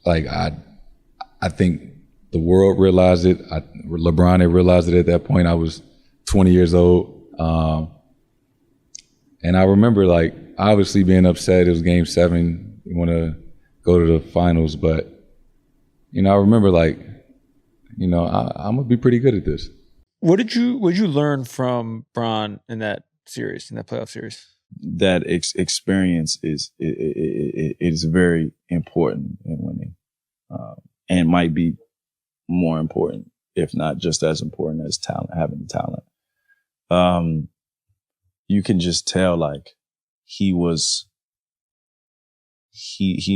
Like I think the world realized it. LeBron had realized it at that point. I was 20 years old. And I remember like obviously being upset. It was Game 7. You want to go to the finals, but I remember like, I'm gonna be pretty good at this. What did you learn from Bron in that series, in that playoff series? That experience is very important in winning, and might be more important, if not just as important as talent, having the talent. You can just tell like he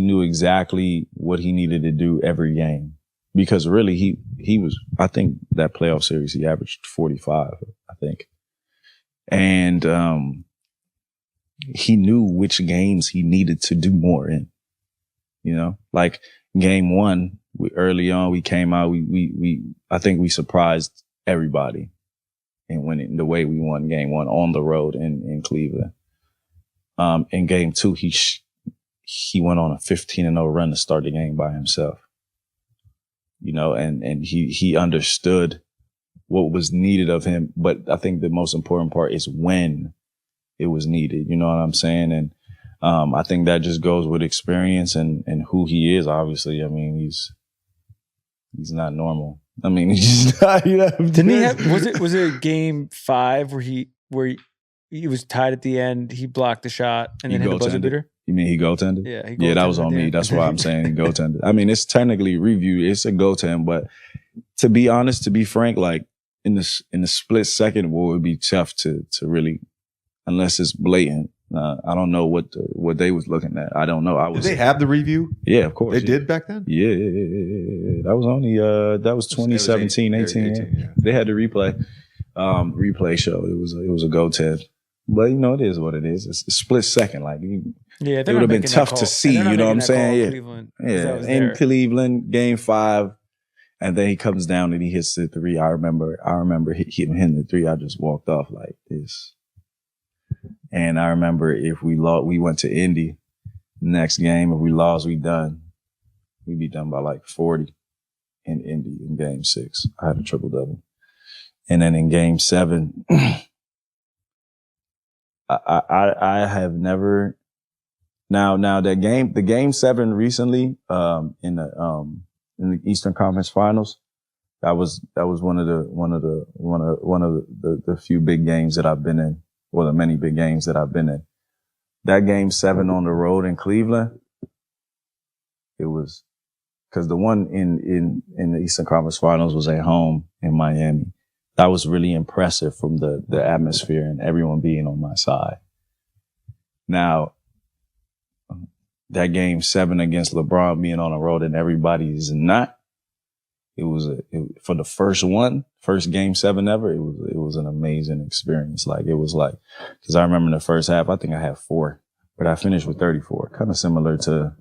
knew exactly what he needed to do every game, because really he was, I think that playoff series, he averaged 45, I think. And he knew which games he needed to do more in, like Game 1, early on, we came out, I think we surprised everybody in winning the way we won Game 1 on the road in Cleveland. In Game 2, he went on a 15-0 run to start the game by himself, and he understood what was needed of him. But I think the most important part is when it was needed. You know what I'm saying? And I think that just goes with experience and who he is. Obviously, I mean, he's not normal. I mean, he's just not. Didn't he have? Was it Game 5 where he was tied at the end? He blocked the shot and then hit the buzzer beater. You mean he goaltended? Yeah, that was on me. That's why I'm saying he goaltended. I mean, it's technically reviewed. It's a goaltend, but to be honest, to be frank, like in the split second, it would be tough to really, unless it's blatant. I don't know what they was looking at. I don't know. Did they have the review? Yeah, of course. They did back then? Yeah. That was only that was 2017, 18. Yeah. They had the replay show. It was a goaltend. But it is what it is. It's a split second. Like it would have been tough to see, you know what I'm saying? Yeah. In Cleveland, Game 5. And then he comes down and he hits the 3. I remember hitting the 3. I just walked off like this. And I remember if we lost, we went to Indy. Next game, if we lost, we'd be done by like 40 in Indy in Game 6. I had a triple-double. And then in Game 7, I have never Now the game 7 recently in the Eastern Conference Finals, that was one of the few big games that I've been in, or the many big games that I've been in. That game 7 on the road in Cleveland, it was because the one in the Eastern Conference Finals was at home in Miami. That was really impressive from the atmosphere and everyone being on my side. Now, that game 7 against LeBron being on the road and everybody's not, for the first game 7 ever, it was an amazing experience. Like, it was like, because I remember in the first half, I think I had 4, but I finished with 34, kind of similar to,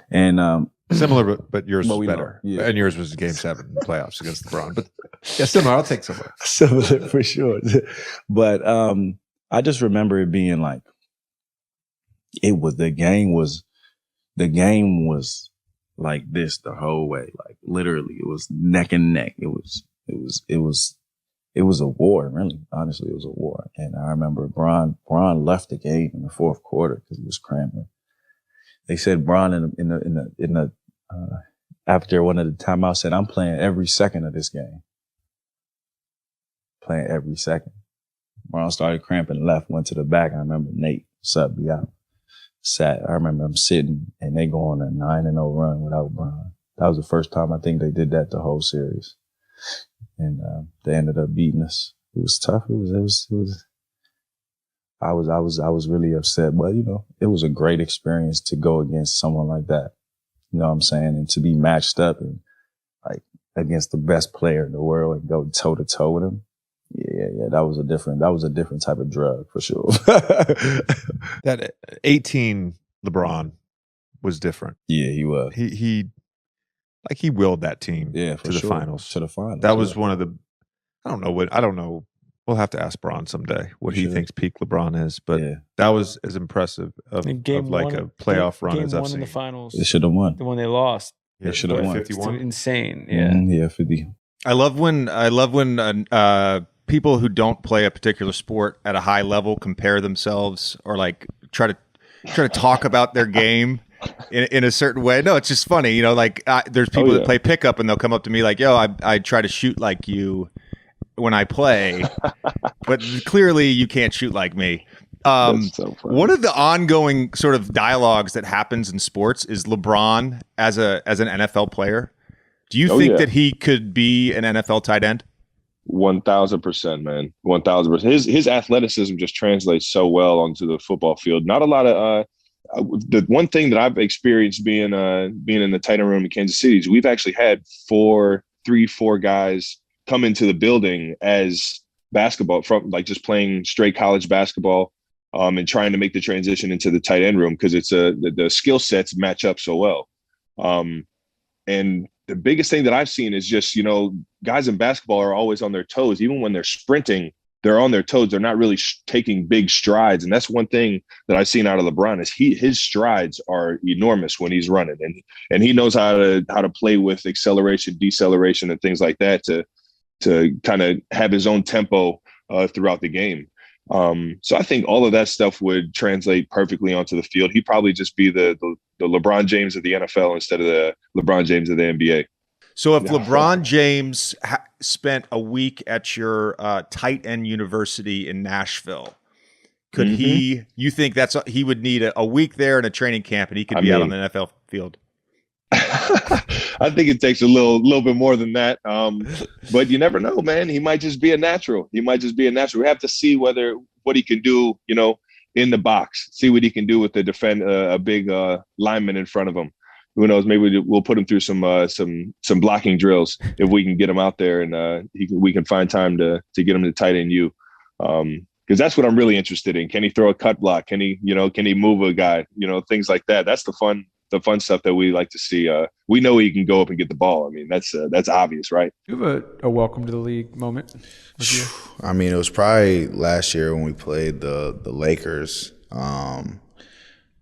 and, similar, but yours was we better. know, yeah. And yours was game 7 in the playoffs against LeBron. But yeah, similar. I'll take similar. Similar for sure. But I just remember it being like, the game was like this the whole way. Like, literally, it was neck and neck. It was a war, really. Honestly, it was a war. And I remember Bron left the game in the fourth quarter because he was cramping. They said Bron in the after one of the timeouts said, "I'm playing every second of this game. Playing every second." Bron started cramping, left, went to the back. I remember Nate subbed me out. I remember I'm sitting and they go on a 9-0 run without Bron. That was the first time I think they did that the whole series. And they ended up beating us. It was tough. I was really upset, but it was a great experience to go against someone like that. You know what I'm saying? And to be matched up and like against the best player in the world and go toe to toe with him. Yeah, that was a different type of drug for sure. That 18 LeBron was different. Yeah, he was. He willed that team to the finals. To the finals. That was one of the I don't know. We'll have to ask Bron someday what he thinks peak LeBron is, but that was as impressive of like a playoff run as I've seen. In the finals. They should have won. The one they lost. They should have won. 51. Insane. Yeah. Yeah, 50. I love when people who don't play a particular sport at a high level compare themselves or like try to talk about their game in a certain way. No, it's just funny, there's people that play pickup and they'll come up to me like, "Yo, I try to shoot like you when I play, but clearly you can't shoot like me." One of the ongoing sort of dialogues that happens in sports is LeBron as an NFL player. Do you think that he could be an NFL tight end? 1,000%, man. 1,000%. His athleticism just translates so well onto the football field. Not a lot of the one thing that I've experienced being in the tight end room in Kansas City is we've actually had 4 guys come into the building as basketball from like just playing straight college basketball and trying to make the transition into the tight end room because it's the skill sets match up so well. And the biggest thing that I've seen is just, guys in basketball are always on their toes. Even when they're sprinting, they're on their toes. They're not really taking big strides. And that's one thing that I've seen out of LeBron is his strides are enormous when he's running. And he knows how to play with acceleration, deceleration, and things like that to kind of have his own tempo throughout the game. So I think all of that stuff would translate perfectly onto the field. He'd probably just be the LeBron James of the NFL instead of the LeBron James of the NBA. So if LeBron James spent a week at your tight end university in Nashville, could you think he would need a week there in a training camp and he could be out on the NFL field? I think it takes a little bit more than that. But you never know, man. He might just be a natural. We have to see what he can do, in the box, see what he can do with the a big lineman in front of him. Who knows? Maybe we'll put him through some blocking drills if we can get him out there and we can find time to get him to tight end U. Because that's what I'm really interested in. Can he throw a cut block? Can he move a guy? Things like that. That's the fun stuff that we like to see. We know he can go up and get the ball. I mean, that's obvious, right? You have a welcome to the league moment with you? I mean, it was probably last year when we played the Lakers.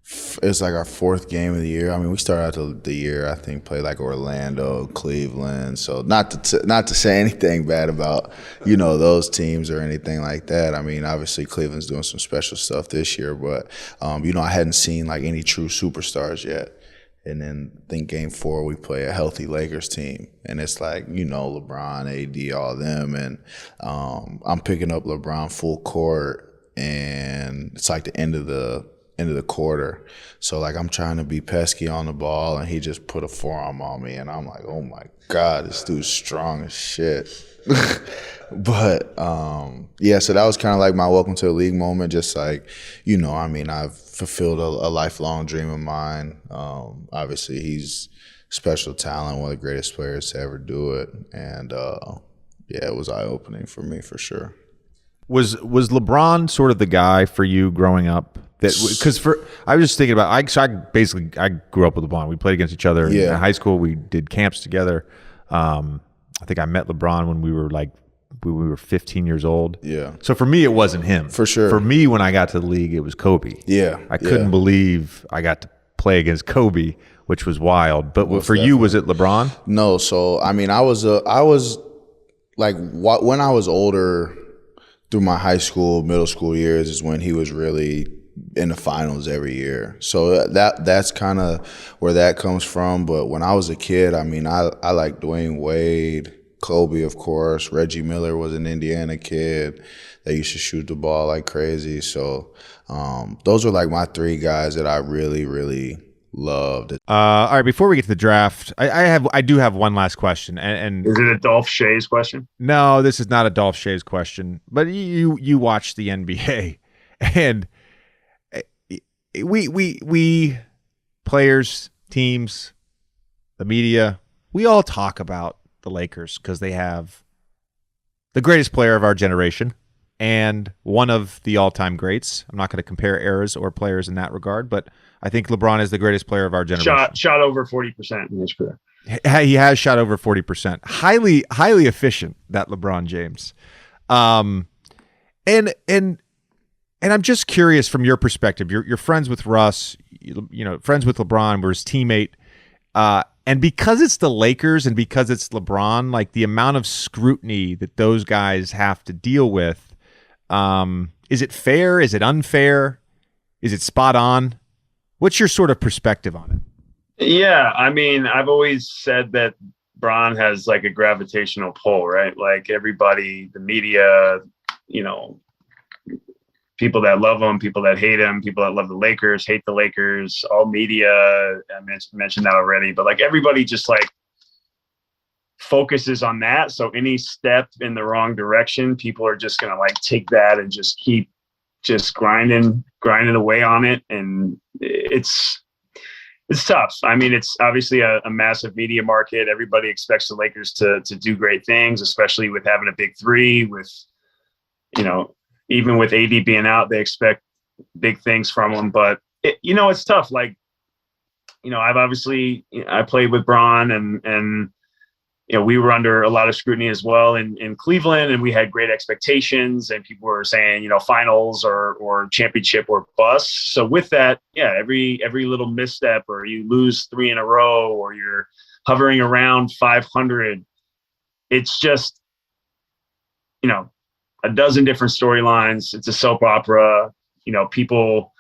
It's like our fourth game of the year. I mean, we started out the year, I think, played like Orlando, Cleveland. So not to say anything bad about, those teams or anything like that. I mean, obviously Cleveland's doing some special stuff this year, but, I hadn't seen like any true superstars yet. And then I think game 4, we play a healthy Lakers team. And it's like, LeBron, AD, all them. And I'm picking up LeBron full court, and it's like the end of the quarter. So like I'm trying to be pesky on the ball, and he just put a forearm on me, and I'm like, oh my God, this dude's strong as shit. But so that was kind of like my welcome to the league moment. Just like, I've fulfilled a lifelong dream of mine. Obviously he's special talent, one of the greatest players to ever do it. And it was eye-opening for me for sure. Was LeBron sort of the guy for you growing up? Because I was just thinking about I grew up with LeBron. We played against each other in high school. We did camps together. I think I met LeBron when we were 15 years old. Yeah. So for me, it wasn't him. For sure. For me, when I got to the league, it was Kobe. Yeah. I couldn't believe I got to play against Kobe, which was wild. But for you, was it LeBron? No. So I mean, I was like when I was older, through my high school, middle school years, is when he was really in the finals every year. So that's kind of where that comes from. But when I was a kid, I mean, I like Dwyane Wade, Kobe, of course. Reggie Miller was an Indiana kid that used to shoot the ball like crazy. So those were like my 3 guys that I really, really loved. All right, before we get to the draft, I do have one last question. And is it a Dolph Shays question? No, this is not a Dolph Shays question. But you watch the NBA, and we players, teams, the media, we all talk about the Lakers because they have the greatest player of our generation and one of the all-time greats. I'm not going to compare eras or players in that regard, but I think LeBron is the greatest player of our generation. Shot over 40% in his career. He has shot over 40%. Highly efficient, that LeBron James. And I'm just curious from your perspective. You're friends with Russ, friends with LeBron, we're his teammate. And because it's the Lakers and because it's LeBron, like the amount of scrutiny that those guys have to deal with, is it fair? Is it unfair? Is it spot on? What's your sort of perspective on it? Yeah, I mean, I've always said that Bron has like a gravitational pull, right? Like everybody, the media, people that love him, people that hate him, people that love the Lakers, hate the Lakers, all media. I mentioned that already, but like everybody just like focuses on that. So any step in the wrong direction, people are just going to like take that and just keep just grinding away on it. And it's tough. I mean, it's obviously a massive media market. Everybody expects the Lakers to do great things, especially with having a big 3 with, even with AD being out, they expect big things from him. But, it's tough. Like, I played with Bron and we were under a lot of scrutiny as well in Cleveland, and we had great expectations, and people were saying, finals or championship or bust. So with that, every little misstep, or you lose 3 in a row, or you're hovering around 500, it's just, a dozen different storylines. It's a soap opera. People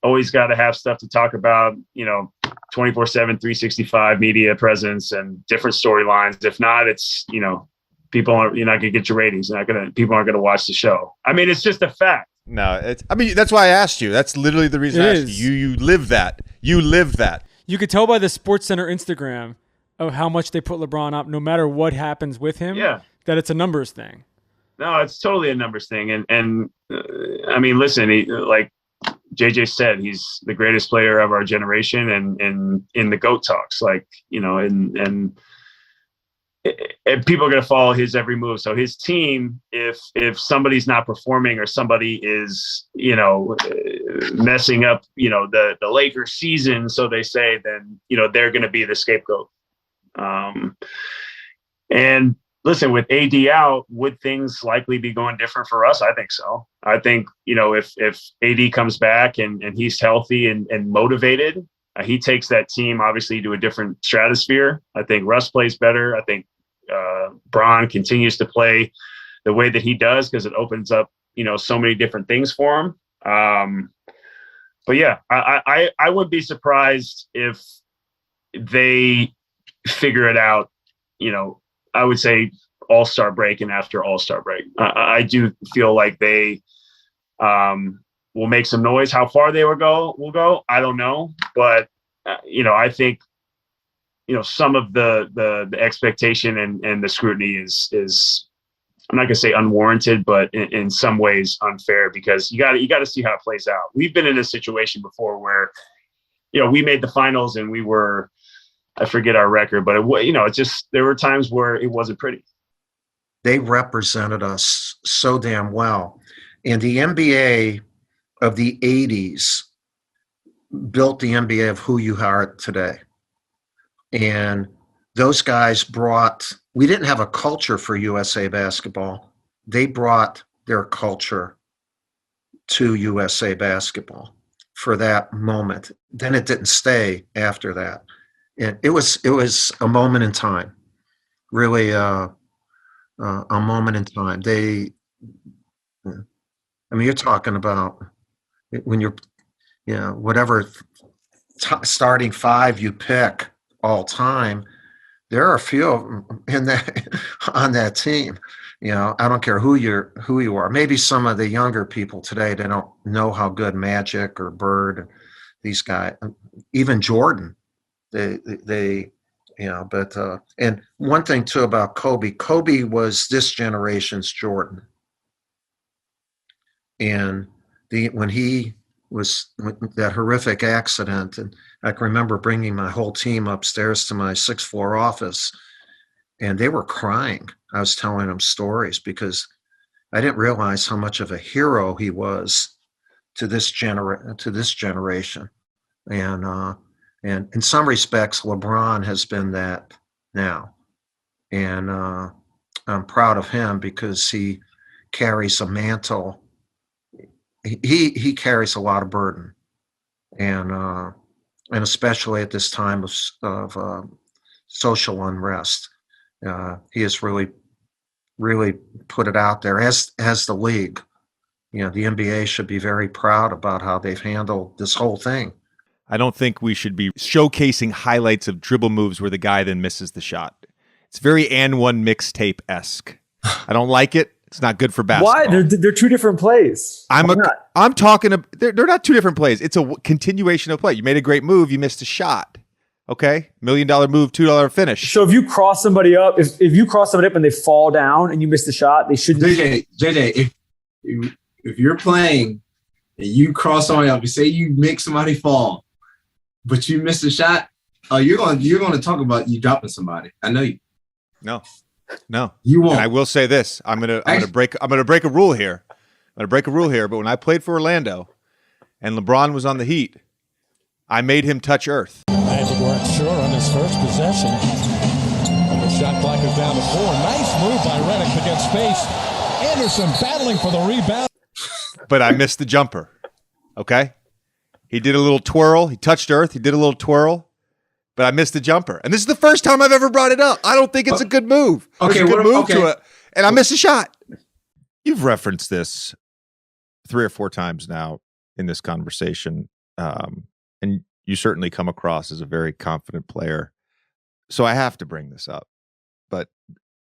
always got to have stuff to talk about, 24/7, 365 media presence and different storylines. If not, it's, you're not going to get your ratings. People aren't going to watch the show. I mean, it's just a fact. No, that's why I asked you. That's literally the reason I asked you. You live that. You live that. You could tell by the SportsCenter Instagram of how much they put LeBron up, no matter what happens with him, that it's a numbers thing. No, it's totally a numbers thing. And I mean, listen, like JJ said, he's the greatest player of our generation, and in the GOAT talks, like, and people are going to follow his every move. So his team, if somebody's not performing or somebody is, messing up, the Lakers season, so they say, then, they're going to be the scapegoat. And listen, with AD out, would things likely be going different for us? I think so. I think, if AD comes back and he's healthy and motivated, he takes that team obviously to a different stratosphere. I think Russ plays better. I think Bron continues to play the way that he does because it opens up, so many different things for him. But yeah, I would be surprised if they figure it out, I would say All-Star break and after All-Star break. I do feel like they will make some noise. How far they will go, I don't know. But, I think, some of the expectation and the scrutiny is I'm not going to say unwarranted, but in some ways unfair because you got to see how it plays out. We've been in a situation before where, we made the finals and we were, I forget our record, but it just, there were times where it wasn't pretty. They represented us so damn well. And the NBA of the 80s built the NBA of who you are today. And those guys we didn't have a culture for USA basketball. They brought their culture to USA basketball for that moment. Then it didn't stay after that. And it was a moment in time, really a moment in time. You're talking about when you're, whatever starting five you pick all time, there are a few of them on that team. I don't care who you are. Maybe some of the younger people today, they don't know how good Magic or Bird, these guys, even Jordan. But and one thing too about Kobe was this generation's Jordan. And when he was with that horrific accident, and I can remember bringing my whole team upstairs to my 6th floor office, and they were crying. I was telling them stories because I didn't realize how much of a hero he was to this generation. And in some respects, LeBron has been that now. And I'm proud of him because he carries a mantle. He carries a lot of burden. And especially at this time of social unrest, he has really put it out there, as the league. The NBA should be very proud about how they've handled this whole thing. I don't think we should be showcasing highlights of dribble moves where the guy then misses the shot. It's very and one mixtape-esque. I don't like it. It's not good for basketball. Why? They're two different plays. I'm talking. They're not two different plays. It's a continuation of play. You made a great move. You missed a shot. Okay, $1 million move, $2 finish. So if you cross somebody up, if you cross somebody up and they fall down and you miss the shot, they shouldn't. JJ, if you're playing and you cross somebody up, you say you make somebody fall, but you miss a shot, you're going to talk about you dropping somebody. I know you. No, you won't. And I will say this: I'm gonna break a rule here. But when I played for Orlando, and LeBron was on the Heat, I made him touch earth. Magic weren't sure on his first possession. And the shot clock is down to 4. Nice move by Redick against space. Anderson battling for the rebound. But I missed the jumper. Okay, he did a little twirl. He touched earth. He did a little twirl. But I missed the jumper. And this is the first time I've ever brought it up. I don't think it's a good move. Okay, There's a good move to it. And I missed a shot. You've referenced this 3 or 4 times now in this conversation. And you certainly come across as a very confident player. So I have to bring this up. But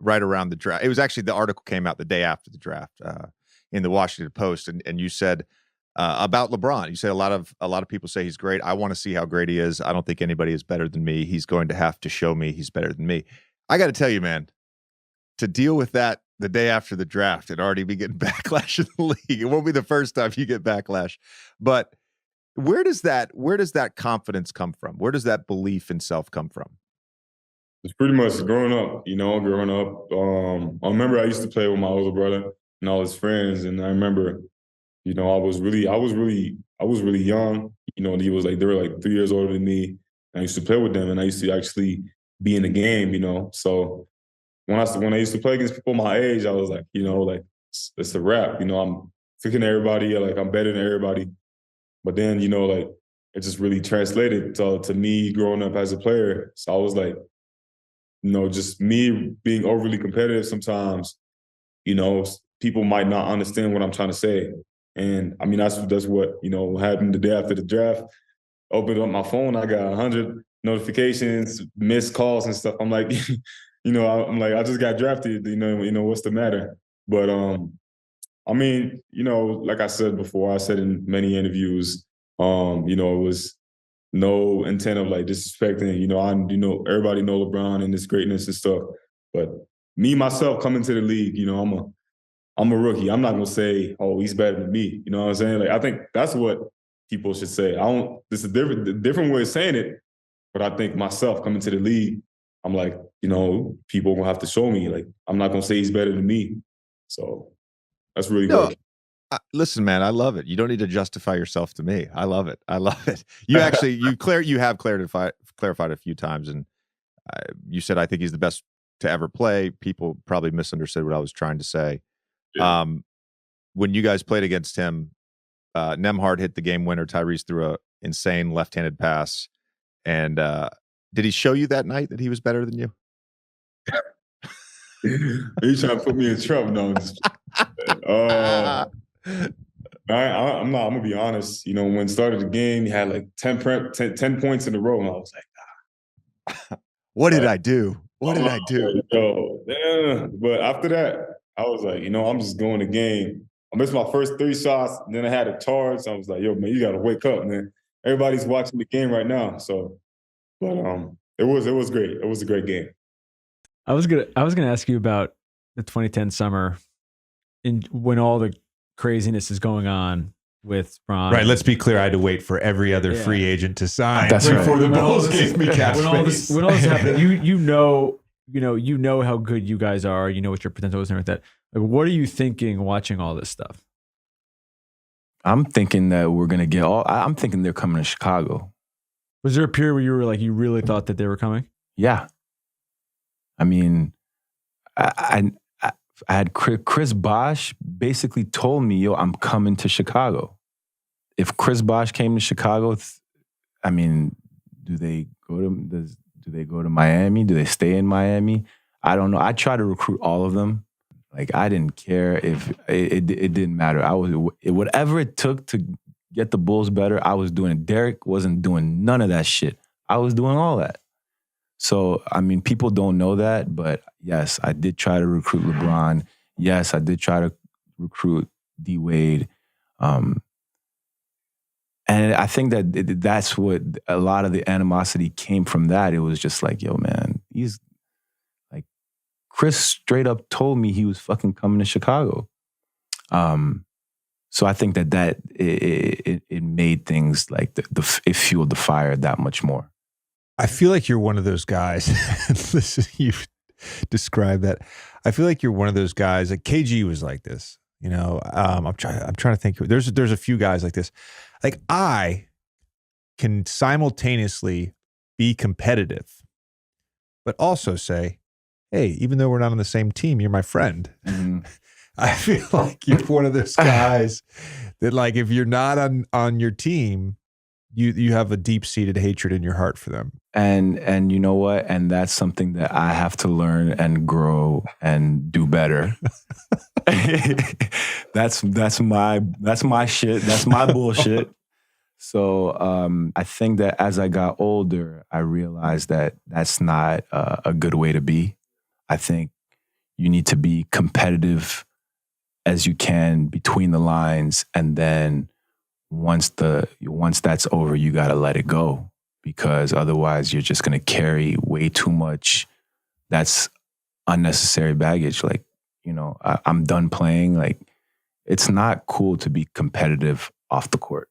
right around the draft, it was actually the article came out the day after the draft in the Washington Post. And you said about LeBron, you said a lot of people say he's great. I want to see how great he is. I don't think anybody is better than me. He's going to have to show me he's better than me. I got to tell you, man, to deal with that the day after the draft and already be getting backlash in the league. It won't be the first time you get backlash. But where does that confidence come from? Where does that belief in self come from? It's pretty much growing up. I remember I used to play with my older brother and all his friends, and I remember, I was really young. They were like 3 years older than me. And I used to play with them, and I used to actually be in the game. So when I used to play against people my age, I was like, like it's a wrap. I'm freaking everybody, like I'm better than everybody. But then, like it just really translated to me growing up as a player. So I was like, just me being overly competitive sometimes, people might not understand what I'm trying to say. And I mean, that's what, happened the day after the draft. Opened up my phone, I got 100 notifications, missed calls and stuff. I'm like, I'm like, I just got drafted, what's the matter? But I mean, like I said before, I said in many interviews, it was no intent of like disrespecting, everybody know LeBron and his greatness and stuff. But me, myself, coming to the league, I'm a rookie. I'm not gonna say, oh, he's better than me. You know what I'm saying? Like, I think that's what people should say. This is a different way of saying it, but I think myself coming to the league, I'm like, people are gonna have to show me. Like, I'm not gonna say he's better than me. So that's really good. Listen, man, I love it. You don't need to justify yourself to me. I love it. I love it. You actually, you have clarified a few times, and you said, I think he's the best to ever play. People probably misunderstood what I was trying to say. Yeah. When you guys played against him, Nembhard hit the game winner. Tyrese threw a insane left-handed pass. And did he show you that night that he was better than you? He's trying to put me in trouble. No, I'm gonna be honest. When started the game, he had like 10 points in a row, and I was like, what did I do? What did I do? Yeah. But after that, I was like, I'm just going the game. I missed my first 3 shots, and then I had a charge. So I was like, yo, man, you got to wake up, man. Everybody's watching the game right now. So, but it was great. It was a great game. I was gonna ask you about the 2010 summer, when all the craziness is going on with Bron. Right. Let's be clear. I had to wait for every other free agent to sign. That's right. Before the Bulls gave me cap space. When all this happened, you know how good you guys are. You know what your potential is and everything like that. Like, what are you thinking watching all this stuff? I'm thinking that we're gonna get I'm thinking they're coming to Chicago. Was there a period where you were like, you really thought that they were coming? Yeah. I mean, I had Chris Bosh basically told me, yo, I'm coming to Chicago. If Chris Bosh came to Chicago, I mean, do they go to Miami? Do they stay in Miami? I don't know. I tried to recruit all of them. Like, I didn't care if it didn't matter. Whatever it took to get the Bulls better, I was doing it. Derek wasn't doing none of that shit. I was doing all that. So, I mean, people don't know that, but yes, I did try to recruit LeBron. Yes, I did try to recruit D Wade. And I think that that's what a lot of the animosity came from that. It was just like, yo, man, he's like, Chris straight up told me he was fucking coming to Chicago. So I think that it made things like it fueled the fire that much more. I feel like you're one of those guys. Listen, you've described that. I feel like you're one of those guys. Like KG was like this. I'm trying to think. There's a few guys like this. Like, I can simultaneously be competitive, but also say, hey, even though we're not on the same team, you're my friend. Mm-hmm. I feel like you're one of those guys that, like, if you're not on your team, you have a deep-seated hatred in your heart for them. And you know what? And that's something that I have to learn and grow and do better. That's my shit. That's my bullshit. So I think that as I got older, I realized that that's not a good way to be. I think you need to be competitive as you can between the lines, and then once that's over, you got to let it go, because otherwise you're just going to carry way too much that's unnecessary baggage. Like, I'm done playing. Like, it's not cool to be competitive off the court.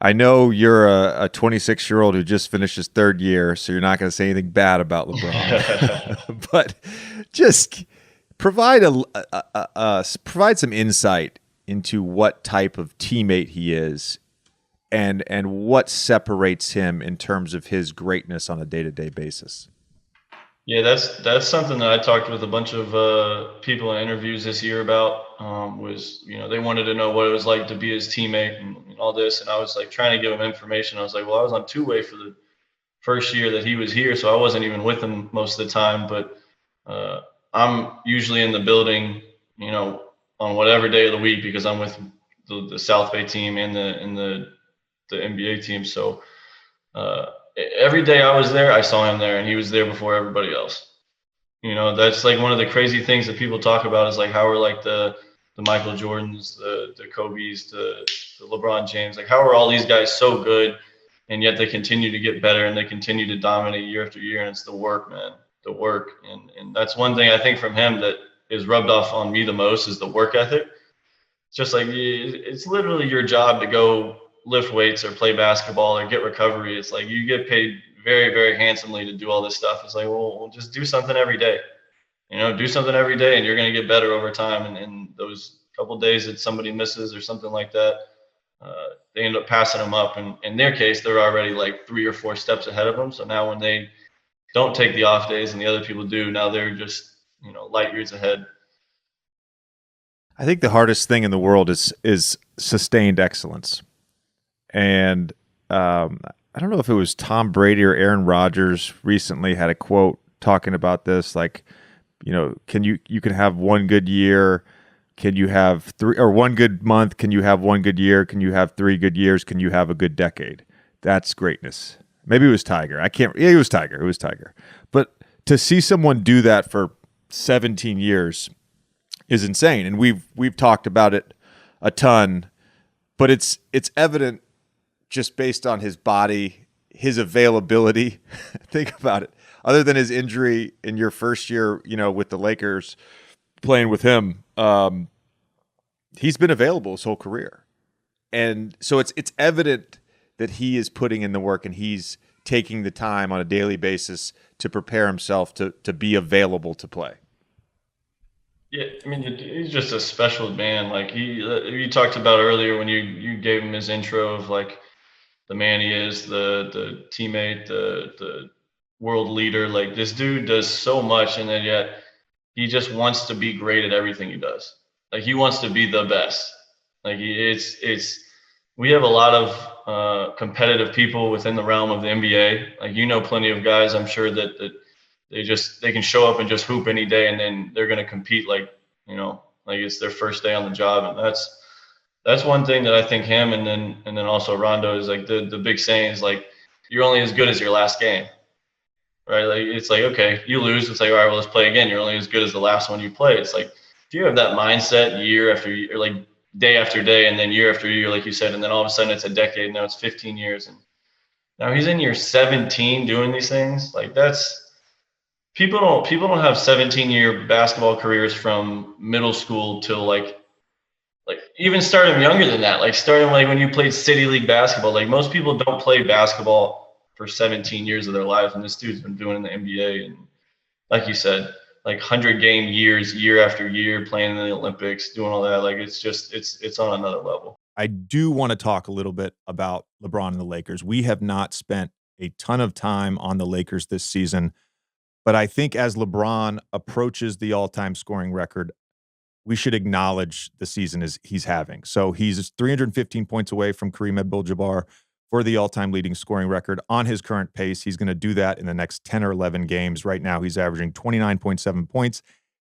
I know you're a 26-year-old who just finished his 3rd year, so you're not going to say anything bad about LeBron. But just provide some insight into what type of teammate he is, and what separates him in terms of his greatness on a day-to-day basis. Yeah, that's something that I talked with a bunch of people in interviews this year about. Was they wanted to know what it was like to be his teammate and all this, and I was like trying to give them information. I was like, well, I was on two-way for the first year that he was here, so I wasn't even with him most of the time. But I'm usually in the building, on whatever day of the week because I'm with the South Bay team and the NBA team. So every day I was there, I saw him there, and he was there before everybody else. That's like one of the crazy things that people talk about is like how are like the Michael Jordans, the Kobe's, the LeBron James, like how are all these guys so good, and yet they continue to get better and they continue to dominate year after year, and it's the work, man, the work, and that's one thing I think from him that is rubbed off on me the most is the work ethic. It's just like it's literally your job to go lift weights or play basketball or get recovery. It's like you get paid very, very handsomely to do all this stuff. It's like, well, we'll just do something every day. Do something every day and you're going to get better over time. And those couple days that somebody misses or something like that, they end up passing them up. And in their case, they're already like 3 or 4 steps ahead of them. So now when they don't take the off days and the other people do, now they're just, light years ahead. I think the hardest thing in the world is sustained excellence. And I don't know if it was Tom Brady or Aaron Rodgers recently had a quote talking about this, like, you can have one good year, can you have 3 or one good month, can you have one good year, can you have 3 good years, can you have a good decade? That's greatness. Maybe it was Tiger. It was Tiger. It was Tiger. But to see someone do that for 17 years is insane. And we've talked about it a ton, but it's evident just based on his body, his availability. Think about it. Other than his injury in your first year, with the Lakers playing with him, he's been available his whole career. And so it's evident that he is putting in the work and he's taking the time on a daily basis to prepare himself to be available to play. Yeah, I mean, he's just a special man. Like you talked about earlier when you gave him his intro of like the man he is, the teammate, the world leader. Like this dude does so much, and then yet he just wants to be great at everything he does. Like he wants to be the best. Like we have a lot of competitive people within the realm of the NBA. Like plenty of guys, I'm sure that they can show up and just hoop any day, and then they're going to compete like it's their first day on the job, and that's one thing that I think him and then also Rondo is like the big saying is like you're only as good as your last game, right? Like it's like, okay, you lose, it's like, all right, well, let's play again. You're only as good as the last one you play. It's like if you have that mindset year after year, like day after day, and then year after year, like you said, and then all of a sudden it's a decade, now it's 15 years, and now he's in year 17 doing these things. Like that's people don't have 17-year basketball careers from middle school till like even starting younger than that, like starting like when you played city league basketball. Like most people don't play basketball for 17 years of their life, and this dude's been doing it in the NBA, and like you said, like 100-game years, year after year, playing in the Olympics, doing all that. Like it's just it's on another level. I do want to talk a little bit about LeBron and the Lakers. We have not spent a ton of time on the Lakers this season, but I think as LeBron approaches the all-time scoring record, we should acknowledge the season he's having. So he's 315 points away from Kareem Abdul-Jabbar for the all-time leading scoring record on his current pace. He's going to do that in the next 10 or 11 games. Right now, he's averaging 29.7 points,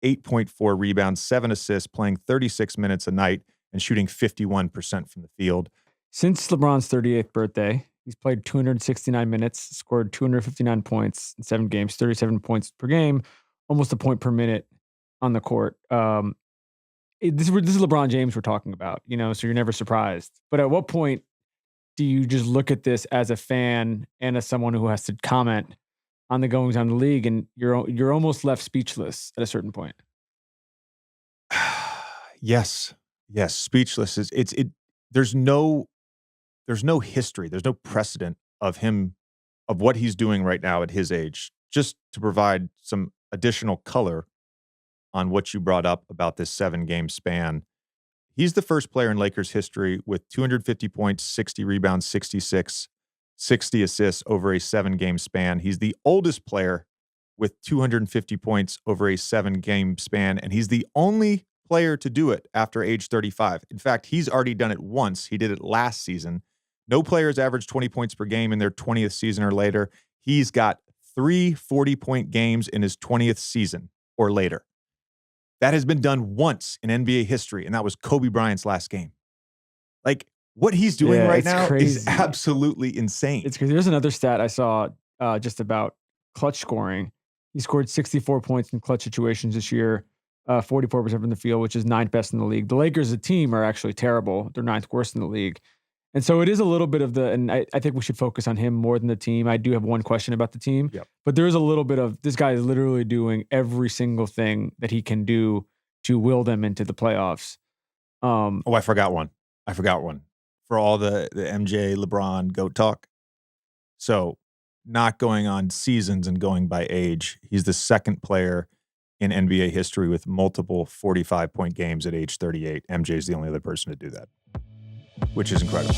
8.4 rebounds, 7 assists, playing 36 minutes a night and shooting 51% from the field. Since LeBron's 38th birthday, he's played 269 minutes, scored 259 points in 7 games, 37 points per game, almost a point per minute on the court. This is LeBron James we're talking about, so you're never surprised. But at what point do you just look at this as a fan and as someone who has to comment on the goings on the league, and you're almost left speechless at a certain point? Yes, speechless. There's no history, there's no precedent of what he's doing right now at his age. Just to provide some additional color on what you brought up about this 7-game span, he's the first player in Lakers history with 250 points, 60 rebounds, 60 assists over a 7-game span. He's the oldest player with 250 points over a 7-game span, and he's the only player to do it after age 35. In fact, he's already done it once. He did it last season. No players averaged 20 points per game in their 20th season or later. He's got 3 40-point games in his 20th season or later. That has been done once in NBA history, and that was Kobe Bryant's last game. Like, what he's doing right now is absolutely insane. It's crazy. There's another stat I saw just about clutch scoring. He scored 64 points in clutch situations this year, 44% from the field, which is 9th best in the league. The Lakers, the team, are actually terrible. They're 9th worst in the league. And so it is a little bit of and I think we should focus on him more than the team. I do have one question about the team, but there's a little bit of this guy is literally doing every single thing that he can do to will them into the playoffs. I forgot one. For all the MJ, LeBron, GOAT talk. So not going on seasons and going by age. He's the second player in NBA history with multiple 45-point games at age 38. MJ is the only other person to do that, which is incredible.